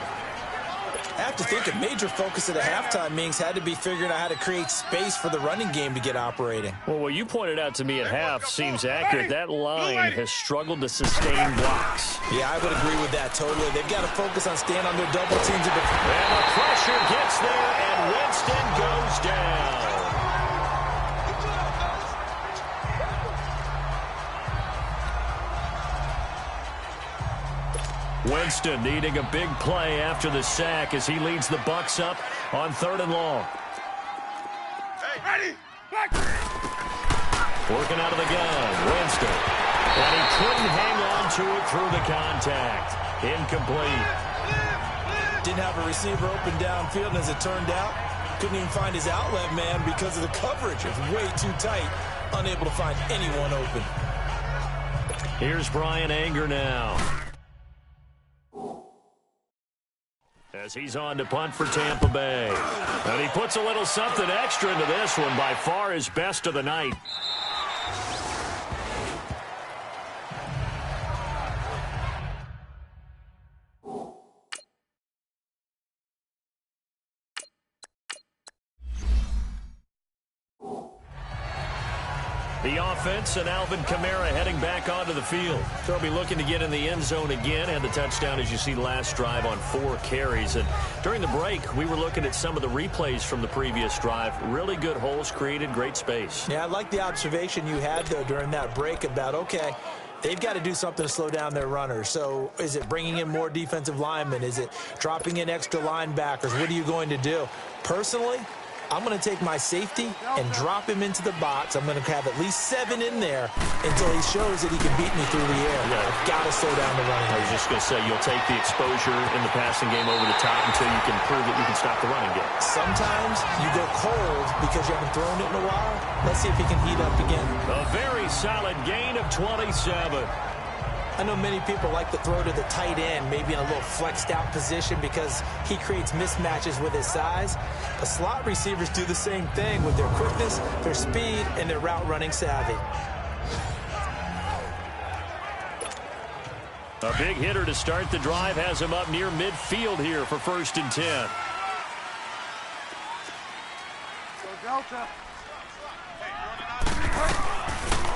I have to think a major focus of the halftime meetings had to be figuring out how to create space for the running game to get operating. Well, what you pointed out to me at half seems accurate. That line has struggled to sustain blocks. Yeah, I would agree with that totally. They've got to focus on staying under double teams. And the pressure gets there, and Winston goes down. Winston needing a big play after the sack as he leads the Bucs up on 3rd and long. Hey, ready? Back. Working out of the gun, Winston. And he couldn't hang on to it through the contact. Incomplete. Didn't have a receiver open downfield, and as it turned out, couldn't even find his outlet man because of the coverage. It was way too tight, unable to find anyone open. Here's Brian Anger now. As he's on to punt for Tampa Bay. And he puts a little something extra into this one, by far his best of the night. The offense and Alvin Kamara heading back onto the field. They'll be looking to get in the end zone again. Had the touchdown, as you see, last drive on 4 carries. And during the break, we were looking at some of the replays from the previous drive. Really good holes created, great space. Yeah, I like the observation you had, though, during that break about, okay, they've got to do something to slow down their runners. So is it bringing in more defensive linemen? Is it dropping in extra linebackers? What are you going to do? Personally, I'm going to take my safety and drop him into the box. I'm going to have at least 7 in there until he shows that he can beat me through the air. Yeah. I've got to slow down the running game. I was just going to say, you'll take the exposure in the passing game over the top until you can prove that you can stop the running game. Sometimes you go cold because you haven't thrown it in a while. Let's see if he can heat up again. A very solid gain of 27. I know many people like to throw to the tight end, maybe in a little flexed out position because he creates mismatches with his size. The slot receivers do the same thing with their quickness, their speed, and their route running savvy. A big hitter to start the drive has him up near midfield here for 1st and 10. Delta.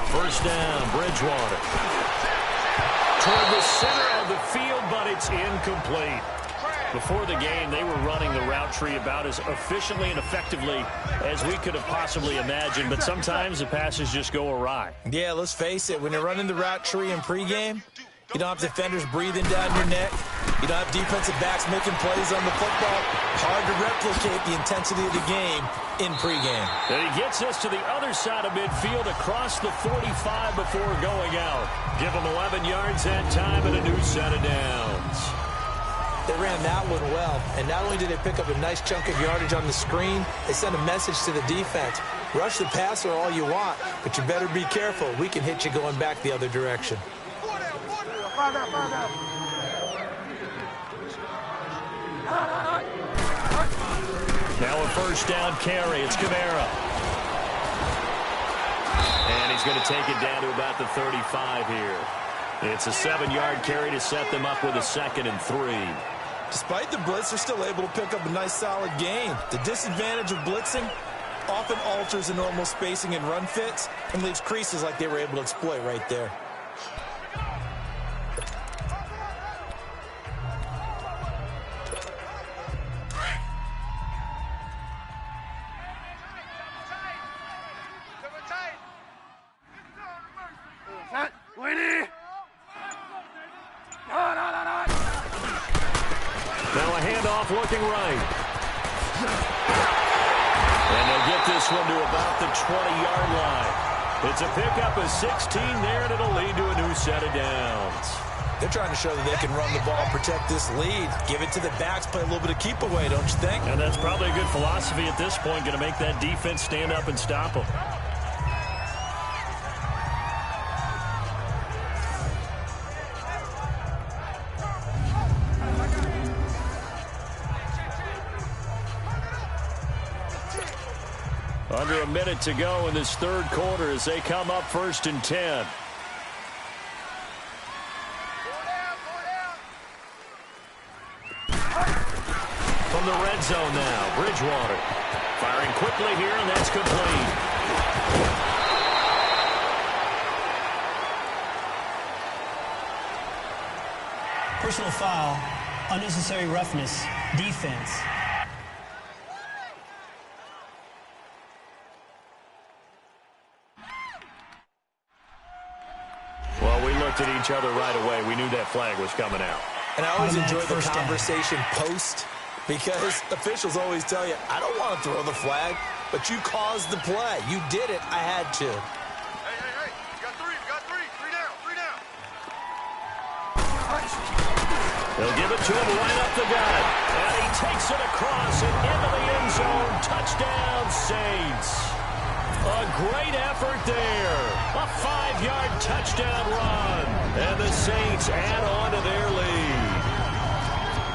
First down, Bridgewater. Toward the center of the field, but it's incomplete. Before the game, they were running the route tree about as efficiently and effectively as we could have possibly imagined, but sometimes the passes just go awry. Yeah, let's face it, when you're running the route tree in pregame, you don't have defenders breathing down your neck. You don't have defensive backs making plays on the football. Hard to replicate the intensity of the game in pregame. And he gets us to the other side of midfield across the 45 before going out. Give him 11 yards that time and a new set of downs. They ran that one well, and not only did they pick up a nice chunk of yardage on the screen, they sent a message to the defense. Rush the passer all you want, but you better be careful. We can hit you going back the other direction. Now a first down carry. It's Kamara. And he's going to take it down to about the 35 here. It's a 7-yard carry to set them up with a 2nd and 3. Despite the blitz, they're still able to pick up a nice solid gain. The disadvantage of blitzing often alters the normal spacing and run fits and leaves creases like they were able to exploit right there. Now a handoff looking right. And they'll get this one to about the 20-yard line. It's a pickup of 16 there, and it'll lead to a new set of downs. They're trying to show that they can run the ball, protect this lead. Give it to the backs, play a little bit of keep away, don't you think? And that's probably a good philosophy at this point, going to make that defense stand up and stop them. Under a minute to go in this third quarter as they come up 1st and 10. From the red zone now, Bridgewater. Firing quickly here, and that's complete. Personal foul, unnecessary roughness, defense. Well, we looked at each other right away. We knew that flag was coming out. And I always enjoy the First down. conversation post because officials always tell you, I don't want to throw the flag, but you caused the play. You did it. I had to. Hey, you got three. Three down. They'll give it to him right up the gut. And he takes it across and into the end zone. Touchdown, Saints. A great effort there. A 5-yard touchdown run. And the Saints add on to their lead.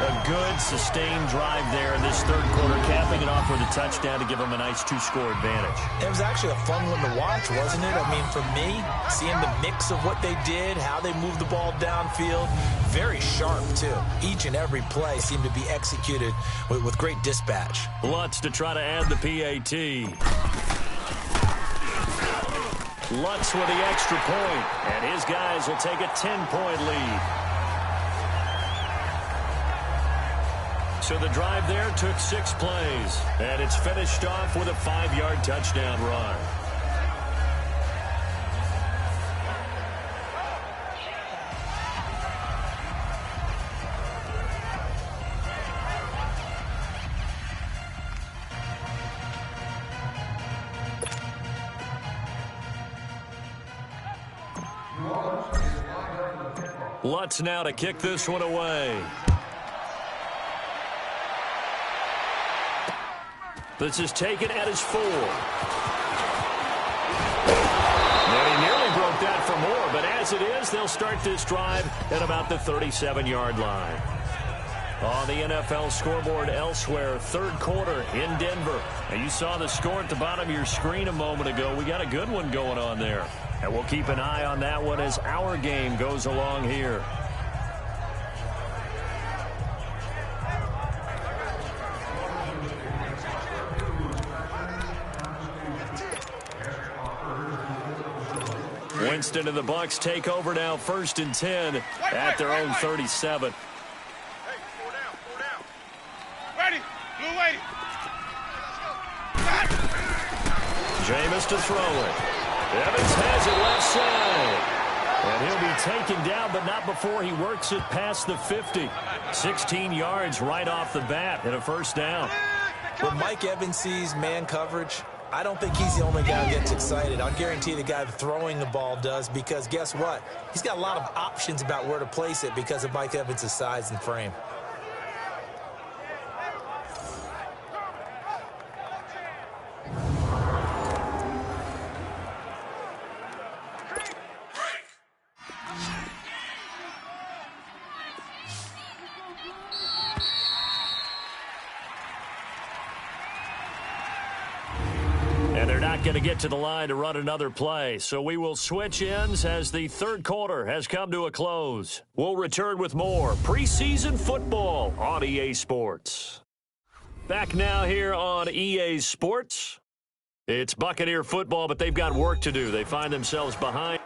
A good, sustained drive there in this third quarter, capping it off with a touchdown to give them a nice 2-score advantage. It was actually a fun one to watch, wasn't it? I mean, for me, seeing the mix of what they did, how they moved the ball downfield, very sharp, too. Each and every play seemed to be executed with great dispatch. Lutz to try to add the PAT. Lutz with the extra point, and his guys will take a 10-point lead. So the drive there took 6 plays, and it's finished off with a 5-yard touchdown run. Lutz now to kick this one away. This is taken at his 4. And he nearly broke that for more, but as it is, they'll start this drive at about the 37-yard line. On the NFL scoreboard elsewhere, third quarter in Denver. Now you saw the score at the bottom of your screen a moment ago. We got a good one going on there. And we'll keep an eye on that one as our game goes along here. Winston and the Bucs take over now, 1st and 10 at their own 37. Hey, 4 down, 4 down. Ready, blue lady. Jameis to throw it. Evans has it left side. And he'll be taken down, but not before he works it past the 50. 16 yards right off the bat and a 1st down. When Mike Evans sees man coverage, I don't think he's the only guy who gets excited. I'll guarantee the guy throwing the ball does, because guess what? He's got a lot of options about where to place it because of Mike Evans' size and frame. And they're not going to get to the line to run another play. So we will switch ends as the third quarter has come to a close. We'll return with more preseason football on EA Sports. Back now here on EA Sports. It's Buccaneer football, but they've got work to do. They find themselves behind.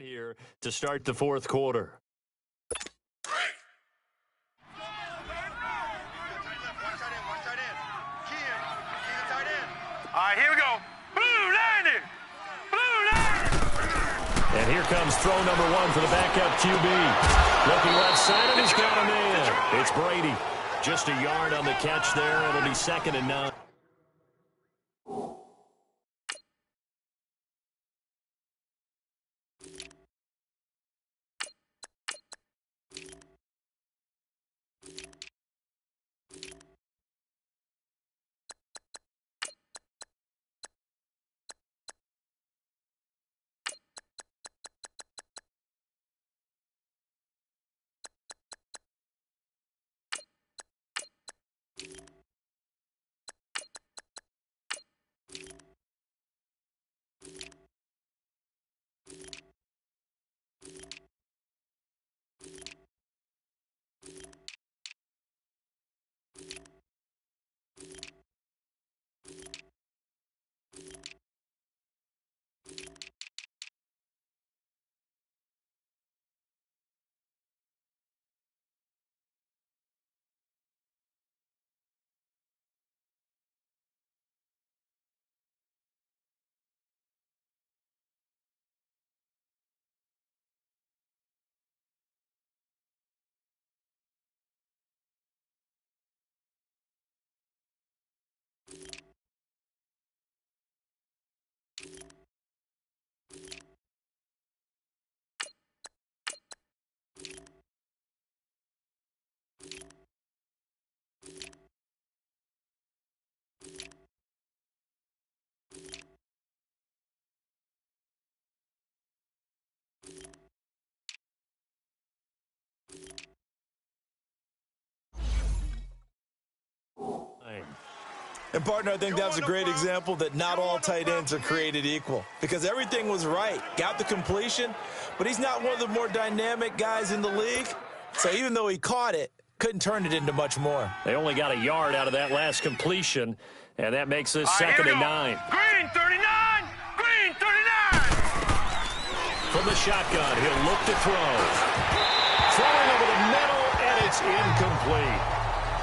Here to start the fourth quarter. All right, here we go. Blue 90! Blue 90! And here comes throw number one for the backup QB. Looking left side, and he's got him in. It's Brady. Just a yard on the catch there. It'll be 2nd and 9. And, partner, I think that's a great example that not all tight ends are created equal because everything was right. Got the completion, but he's not one of the more dynamic guys in the league. So even though he caught it, couldn't turn it into much more. They only got a yard out of that last completion, and that makes this 2nd and 9. Green 39! Green 39! From the shotgun, he'll look to throw. Throwing over the middle, and it's incomplete.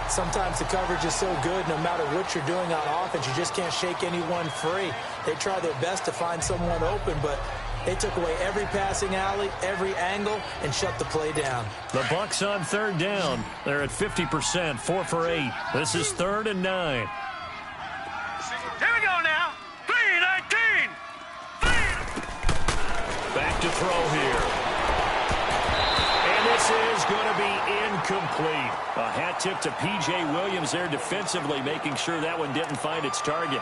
Sometimes the coverage is so good, no matter what you're doing on offense, you just can't shake anyone free. They try their best to find someone open, but they took away every passing alley, every angle, and shut the play down. The Bucs on 3rd down. They're at 50%, 4 for 8. This is 3rd and 9. Here we go now. 3-19. Back to throw here. And this is going to be incomplete. A hat tip to P.J. Williams there defensively, making sure that one didn't find its target.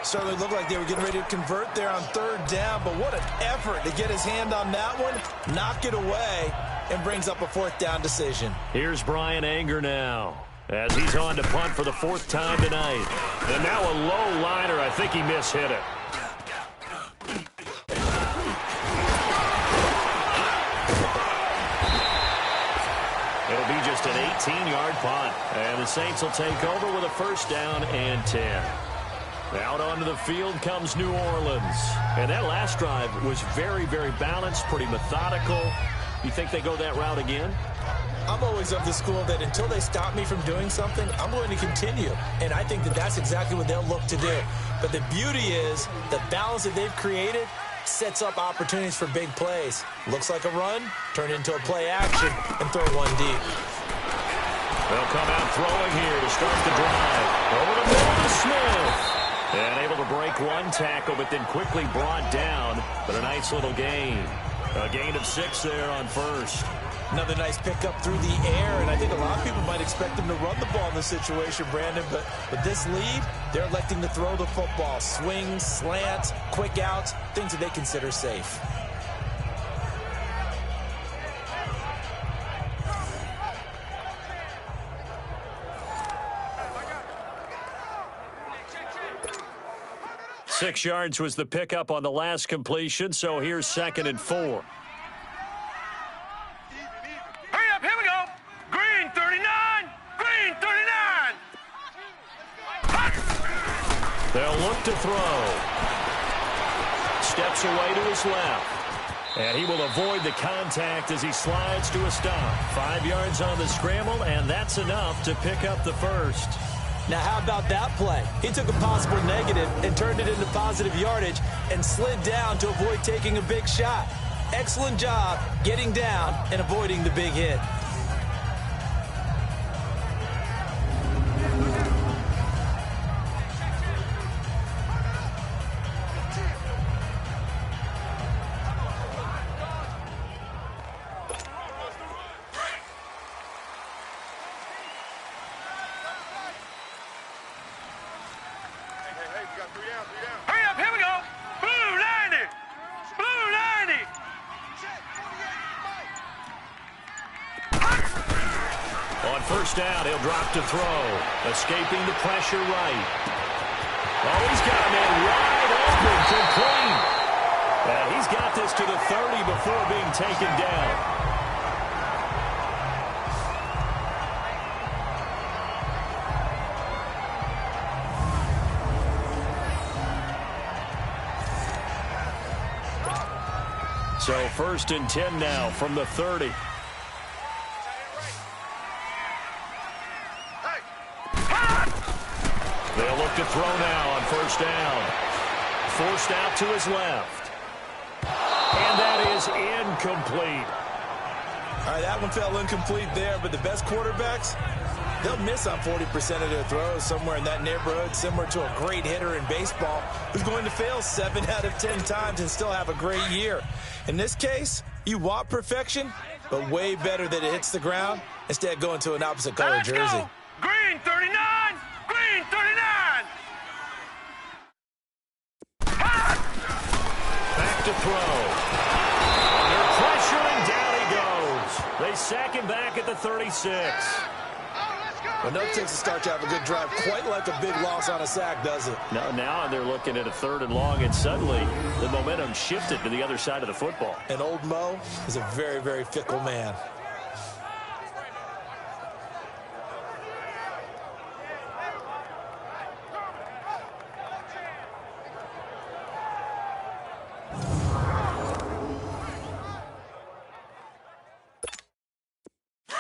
Certainly looked like they were getting ready to convert there on 3rd down, but what an effort to get his hand on that one, knock it away, and brings up a 4th down decision. Here's Brian Anger now, as he's on to punt for the 4th time tonight. And now a low liner. I think he mishit it. It'll be just an 18-yard punt. And the Saints will take over with a 1st down and 10. Out onto the field comes New Orleans. And that last drive was very, very balanced, pretty methodical. You think they go that route again? I'm always of the school that until they stop me from doing something, I'm going to continue. And I think that that's exactly what they'll look to do. But the beauty is the balance that they've created sets up opportunities for big plays. Looks like a run, turn into a play action, and throw one deep. They'll come out throwing here to start the drive. Over the middle to Smith. And able to break one tackle, but then quickly brought down. But a nice little gain. A gain of 6 there on 1st. Another nice pickup through the air, and I think a lot of people might expect them to run the ball in this situation, Brandon, but with this lead, they're electing to throw the football. Swings, slants, quick outs, things that they consider safe. Six yards was the pickup on the last completion, so here's 2nd and 4. Hurry up, here we go. Green 39. Green 39. They'll look to throw. Steps away to his left. And he will avoid the contact as he slides to a stop. 5 yards on the scramble, and that's enough to pick up the first. Now, how about that play? He took a possible negative and turned it into positive yardage and slid down to avoid taking a big shot. Excellent job getting down and avoiding the big hit. Hurry up, here we go. Blue 90. Blue 90. On first down, he'll drop to throw. Escaping the pressure right. Oh, he's got a man wide open, complete. And he's got this to the 30 before being taken down. So 1st and 10 now from the 30. They'll look to throw now on first down. Forced out to his left. And that is incomplete. All right, that one fell incomplete there, but the best quarterbacks, they'll miss on 40% of their throws, somewhere in that neighborhood, similar to a great hitter in baseball who's going to fail 7 out of 10 times and still have a great year. In this case, you want perfection, but way better that it hits the ground instead of going to an opposite color jersey. Go. Green 39. Green 39. Back to throw. Under pressure, and down he goes. They sack him back at the 36. Well, no takes to start to have a good drive, quite like a big loss on a sack, does it? No, now they're looking at a 3rd and long, and suddenly the momentum shifted to the other side of the football. And old Mo is a very, very fickle man.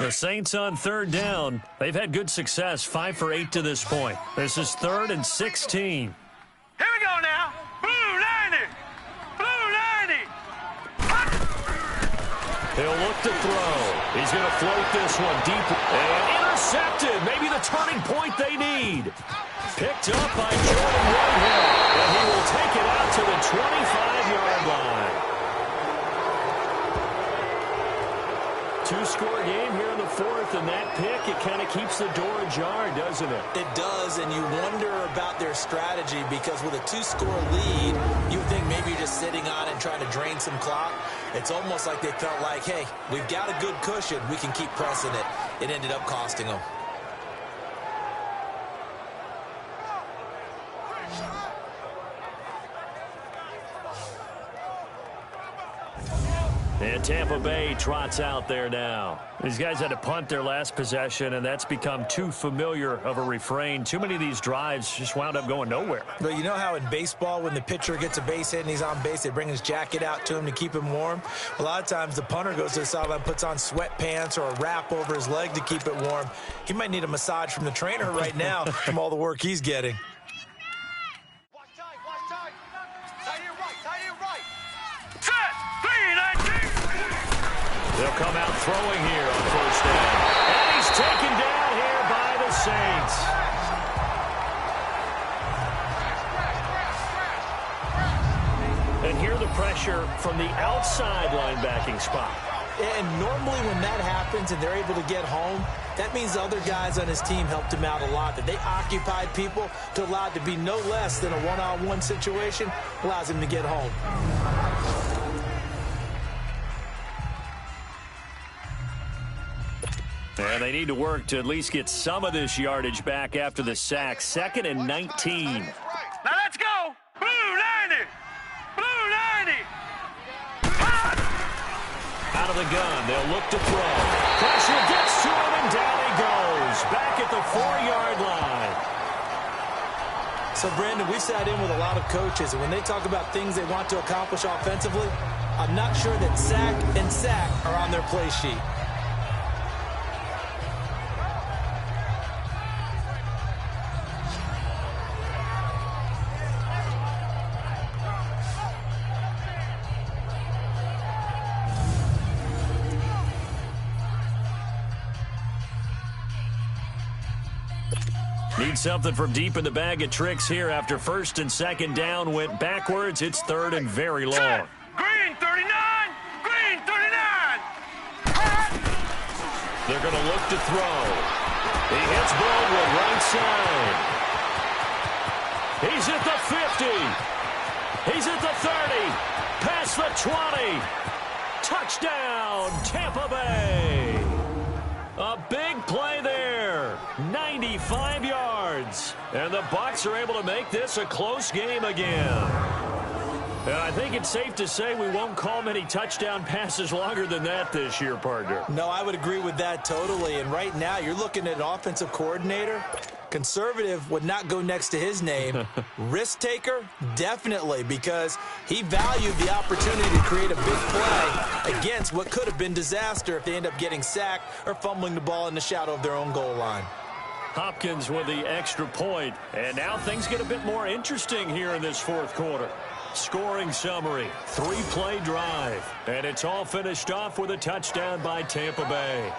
The Saints on 3rd down. They've had good success, 5 for 8 to this point. This is 3rd and 16. Here we go now. Blue 90. Blue 90. He'll look to throw. He's going to float this one deep. And intercepted. Maybe the turning point they need. Picked up by Jordan Whitehead. And he will take it out to the 25-yard line. 2-score game here in the 4th, and that pick, it kind of keeps the door ajar, doesn't it? It does, and you wonder about their strategy because with a 2-score lead, you would think maybe you're just sitting on it and trying to drain some clock. It's almost like they felt like, hey, we've got a good cushion. We can keep pressing it. It ended up costing them. And Tampa Bay trots out there now. These guys had to punt their last possession, and that's become too familiar of a refrain. Too many of these drives just wound up going nowhere. But you know how in baseball, when the pitcher gets a base hit and he's on base, they bring his jacket out to him to keep him warm? A lot of times the punter goes to the sideline, puts on sweatpants or a wrap over his leg to keep it warm. He might need a massage from the trainer right now from all the work he's getting. Watch tight. Tight end right. Set. 3-19. They'll come out throwing here on first down. And he's taken down here by the Saints. And here the pressure from the outside linebacking spot. And normally when that happens and they're able to get home, that means the other guys on his team helped him out a lot. That they occupied people to allow it to be no less than a one-on-one situation, allows him to get home. And they need to work to at least get some of this yardage back after the sack. 2nd and 19. Now let's go. Blue 90. Blue 90. Out of the gun, they'll look to throw. Pressure gets to him, and down he goes. Back at the 4-yard line. So, Brandon, we've sat in with a lot of coaches, and when they talk about things they want to accomplish offensively, I'm not sure that sack and sack are on their play sheet. Need something from deep in the bag of tricks here after first and second down went backwards. It's third and very long. Green 39! Green 39! They're going to look to throw. He hits Baldwin right side. He's at the 50. He's at the 30. Past the 20. Touchdown, Tampa Bay. A big play there. 95 yards. And the Bucs are able to make this a close game again. And I think it's safe to say we won't call many touchdown passes longer than that this year, partner. No, I would agree with that totally. And right now, you're looking at an offensive coordinator. Conservative would not go next to his name. Risk taker, definitely, because he valued the opportunity to create a big play against what could have been disaster if they end up getting sacked or fumbling the ball in the shadow of their own goal line. Hopkins with the extra point. And now things get a bit more interesting here in this fourth quarter. Scoring summary, 3-play drive. And it's all finished off with a touchdown by Tampa Bay.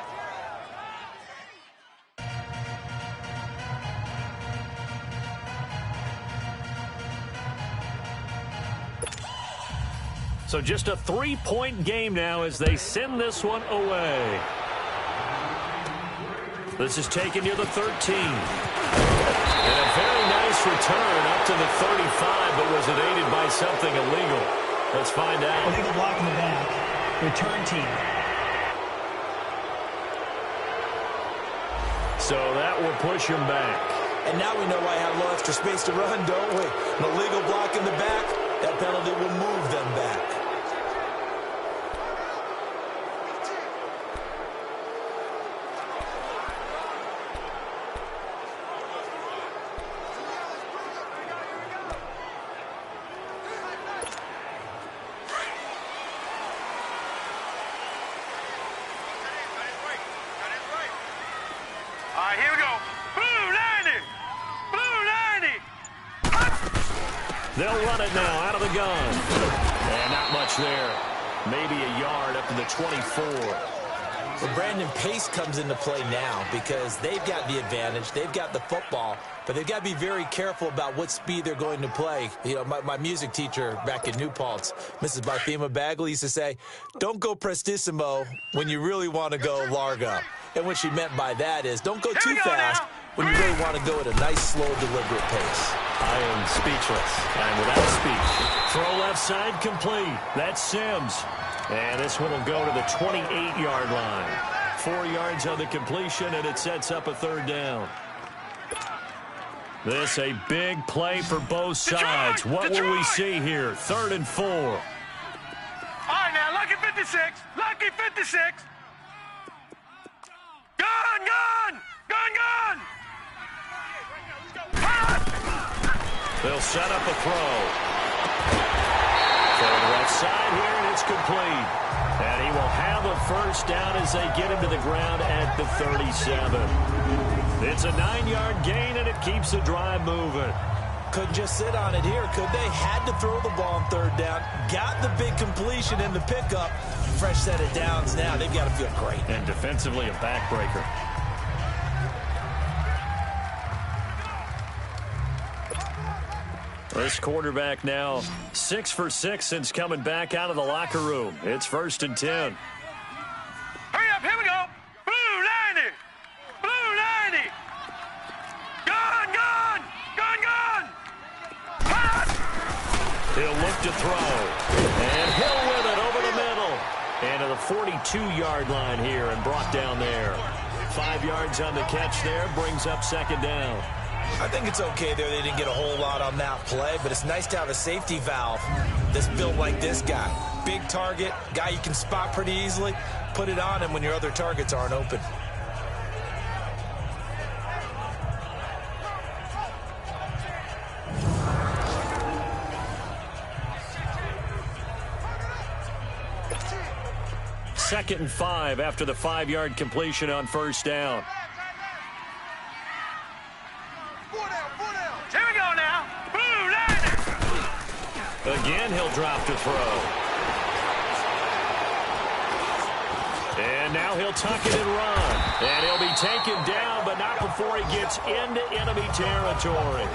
So just a 3-point game now as they send this one away. This is taken near the 13. And a very nice return up to the 35, but was it aided by something illegal? Let's find out. Illegal block in the back. Return team. So that will push him back. And now we know why I have a little extra space to run, don't we? An illegal block in the back, that penalty will move them back. All right, here we go. Blue 90! Blue 90! They'll run it now out of the gun. And not much there. Maybe a yard up to the 24. Well, Brandon, pace comes into play now because they've got the advantage. They've got the football, but they've got to be very careful about what speed they're going to play. You know, my music teacher back in New Paltz, Mrs. Barthema Bagley, used to say, don't go prestissimo when you really want to go largo. And what she meant by that is don't go too fast when you really want to go at a nice, slow, deliberate pace. I am speechless. I'm without speech. Throw left side complete. That's Sims. And this one will go to the 28-yard line. 4 yards on the completion, and it sets up a third down. This a big play for both sides. What will we see here? 3rd and 4. All right, now, lucky 56. Lucky 56. Gun, gun! Gun, gun! They'll set up a throw. From the left side here, and it's complete. And he will have a first down as they get him to the ground at the 37. It's a 9-yard gain, and it keeps the drive moving. Couldn't just sit on it here, could they? Had to throw the ball on 3rd down. Got the big completion in the pickup. Fresh set of downs now. They've got to feel great. And defensively, a backbreaker. This quarterback now 6 for 6 since coming back out of the locker room. It's 1st and 10. Hurry up, here we go. Blue 90. Blue 90. Gun, gun! Gun, gun! He'll look to throw. And Hill with it over the middle. And to the 42-yard line here and brought down there. 5 yards on the catch there, brings up 2nd down. I think it's okay there. They didn't get a whole lot on that play, but it's nice to have a safety valve that's built like this guy. Big target, guy you can spot pretty easily. Put it on him when your other targets aren't open. 2nd and 5 after the 5-yard completion on first down. Here we go now. Blue Niners. Again, he'll drop to throw. And now he'll tuck it and run. And he'll be taken down, but not before he gets into enemy territory.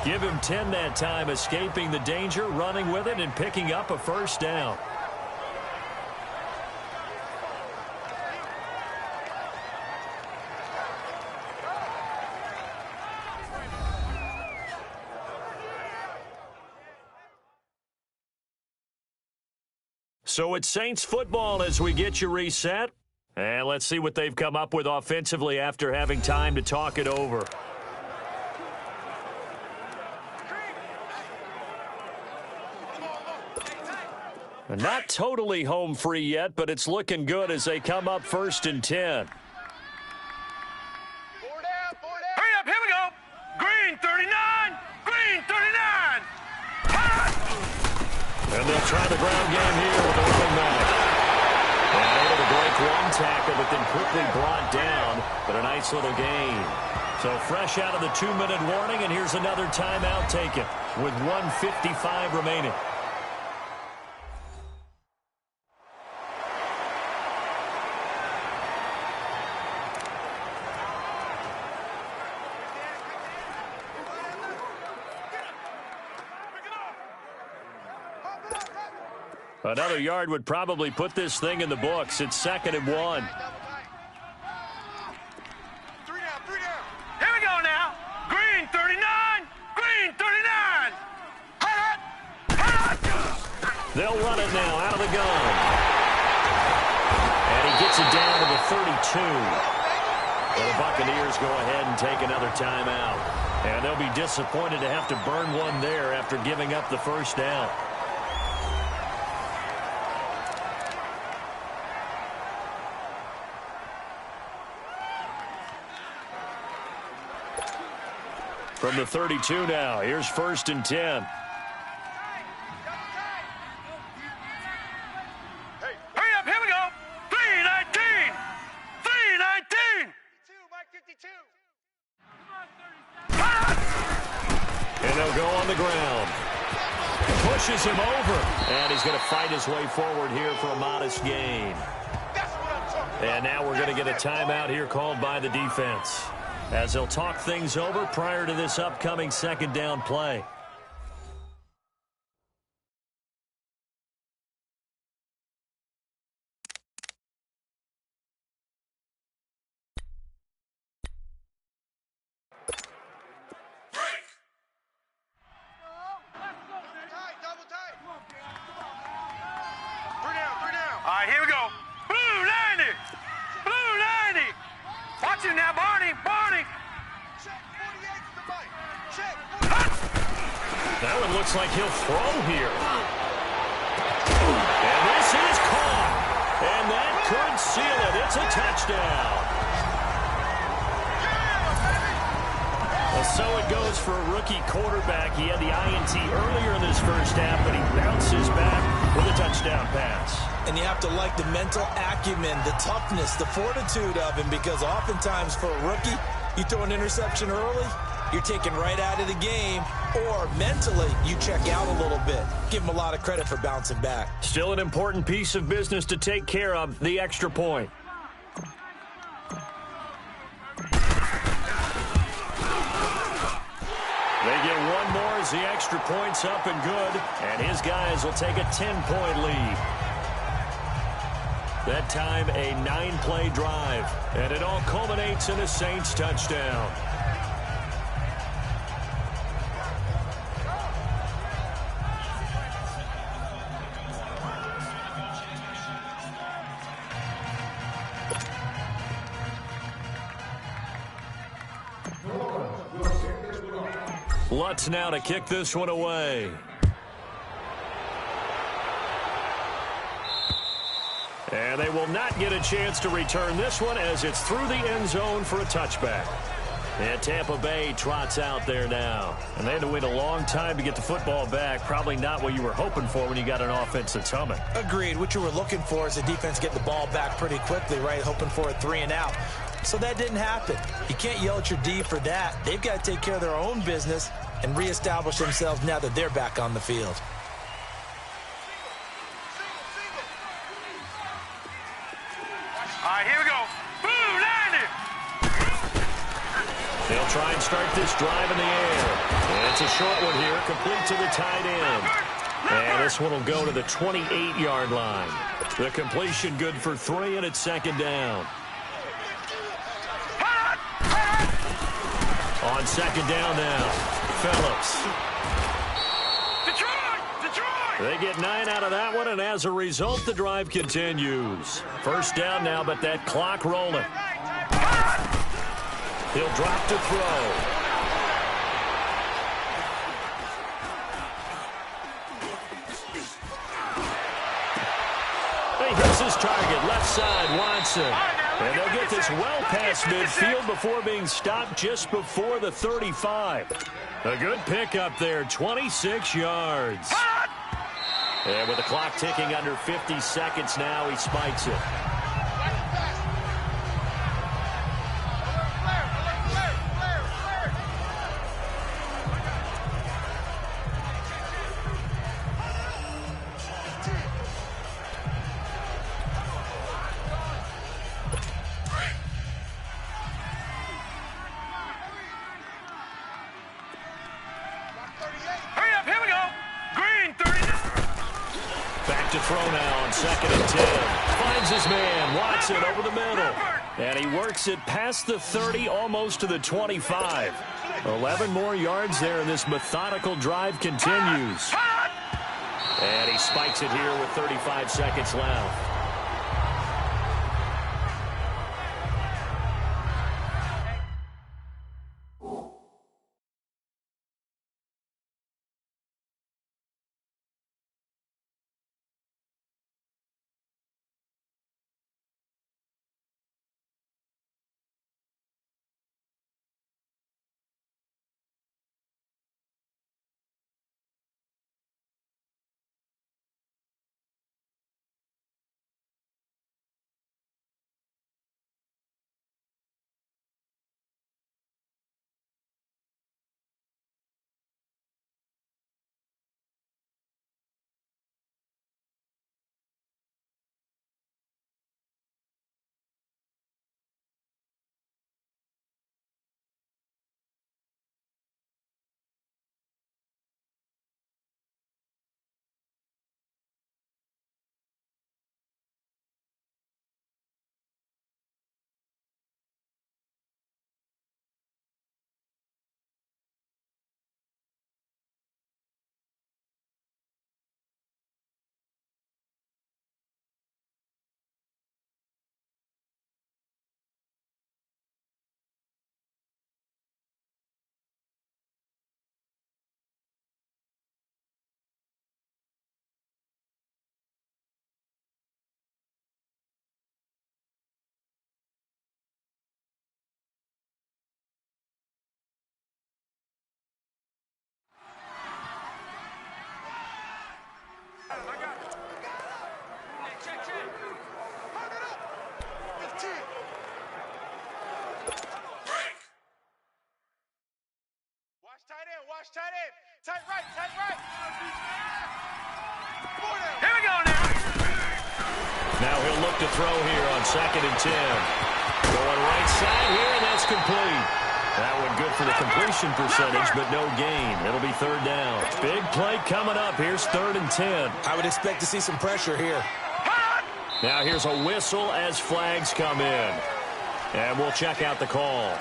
Give him 10 that time, escaping the danger, running with it, and picking up a first down. So it's Saints football as we get you reset. And let's see what they've come up with offensively after having time to talk it over. Not totally home free yet, but it's looking good as they come up 1st and 10. Hurry up, here we go. Green 39, green 39. And they'll try the ground game here with the running back. And able to break one tackle, but then quickly brought down, but a nice little gain. So fresh out of the 2-minute warning, and here's another timeout taken with 1:55 remaining. Another yard would probably put this thing in the books. It's 2nd and 1. 3 down. Here we go now. Green 39, green 39. They'll run it now out of the gun. And he gets it down to the 32. And the Buccaneers go ahead and take another timeout. And they'll be disappointed to have to burn one there after giving up the first down. From the 32 now, here's 1st and 10. Hey, hurry up, here we go. 319, 319. 52. And they'll go on the ground. Pushes him over. And he's going to fight his way forward here for a modest gain. And now we're going to get a timeout here called by the defense, as they'll talk things over prior to this upcoming 2nd down play. All right, here we go. Blue 90, blue 90. Watch it now, Barney, Barney. Check 48 to the right. Check. That one looks like he'll throw here. And this is caught. And that could seal it. It's a touchdown. So it goes for a rookie quarterback. He had the INT earlier in this first half, but he bounces back with a touchdown pass. And you have to like the mental acumen, the toughness, the fortitude of him, because oftentimes for a rookie, you throw an interception early, you're taken right out of the game, or mentally you check out a little bit. Give him a lot of credit for bouncing back. Still an important piece of business to take care of, the extra point. They get one more as the extra point's up and good, and his guys will take a 10-point lead. That time, a 9-play drive, and it all culminates in a Saints touchdown. Lutz now to kick this one away. And they will not get a chance to return this one as it's through the end zone for a touchback. And Tampa Bay trots out there now. And they had to wait a long time to get the football back. Probably not what you were hoping for when you got an offense that's humming. Agreed. What you were looking for is the defense get the ball back pretty quickly, right? Hoping for a 3 and out. So that didn't happen. You can't yell at your D for that. They've got to take care of their own business and reestablish themselves now that they're back on the field. All right, here we go. Boom, landed. They'll try and start this drive in the air. And it's a short one here, complete to the tight end. And this one will go to the 28-yard line. The completion good for 3, and it's second down. On second down now, Phillips. Detroit! They get 9 out of that one, and as a result, the drive continues. First down now, but that clock rolling. He'll drop to throw. He hits his target, left side, Watson. And they'll get this well past midfield before being stopped just before the 35. A good pickup there, 26 yards. And with the clock ticking under 50 seconds now, he spikes it. To throw now on second and 10. Finds his man, Watson over the middle. And he works it past the 30, almost to the 25. 11 more yards there, and this methodical drive continues. And he spikes it here with 35 seconds left. Watch tight end. Tight right, tight right. Here we go now. Now he'll look to throw here on second and 10. Going right side here, and that's complete. That one good for the completion percentage, but no gain. It'll be third down. Big play coming up. Here's third and 10. I would expect to see some pressure here. Now here's a whistle as flags come in. And we'll check out the call.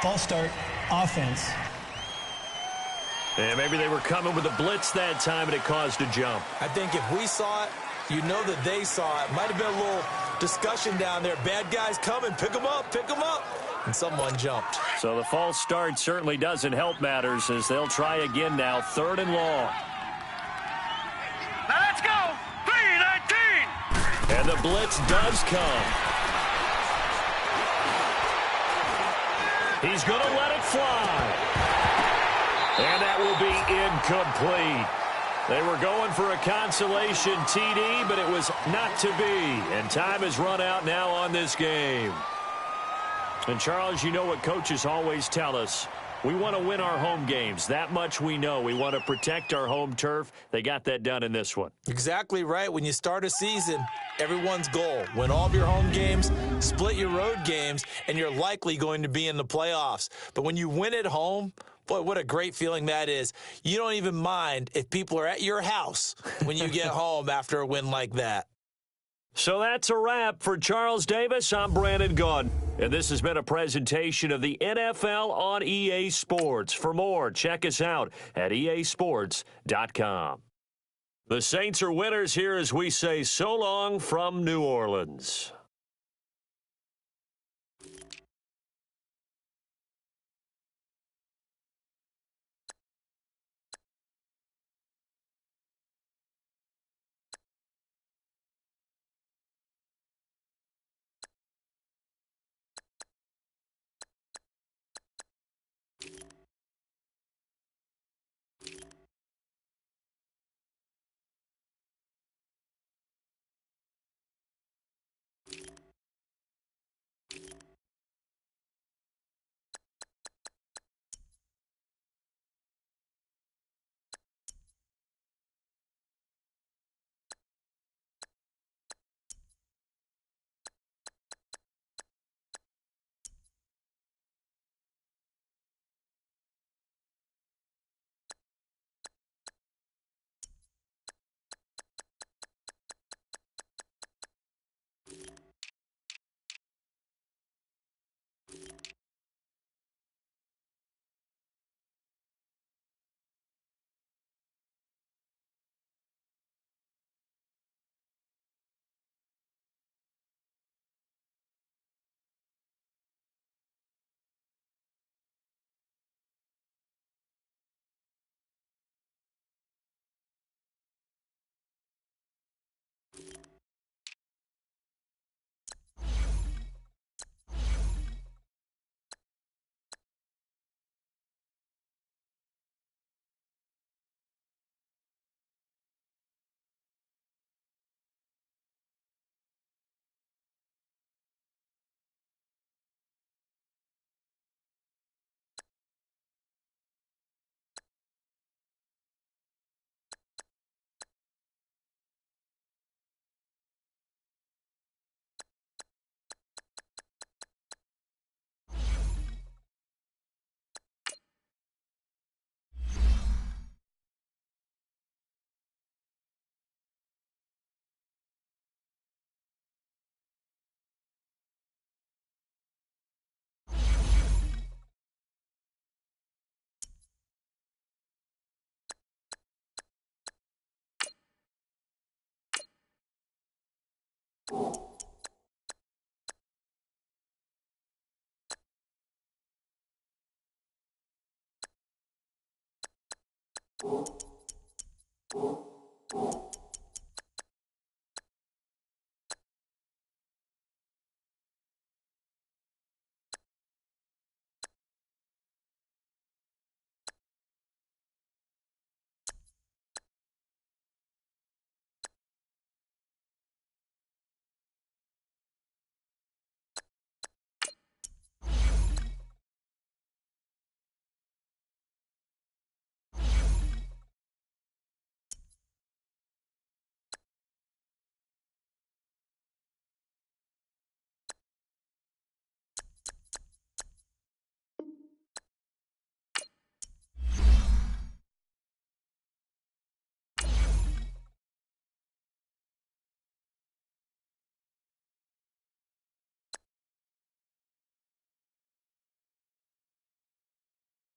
False start, offense. And maybe they were coming with a blitz that time, and it caused a jump. I think if we saw it, you know that they saw it. Might have been a little discussion down there. Bad guys coming. Pick them up. Pick them up. And someone jumped. So the false start certainly doesn't help matters as they'll try again now. Third and long. Now let's go. 3-19. And the blitz does come. He's going to let it fly. And that will be incomplete. They were going for a consolation TD, but it was not to be. And time has run out now on this game. And, Charles, you know what coaches always tell us. We want to win our home games. That much we know. We want to protect our home turf. They got that done in this one. Exactly right. When you start a season, everyone's goal, win all of your home games, split your road games, and you're likely going to be in the playoffs. But when you win at home, boy, what a great feeling that is. You don't even mind if people are at your house when you get home after a win like that. So that's a wrap for Charles Davis. I'm Brandon Gaudin, and this has been a presentation of the NFL on EA Sports. For more, check us out at easports.com. The Saints are winners here as we say so long from New Orleans.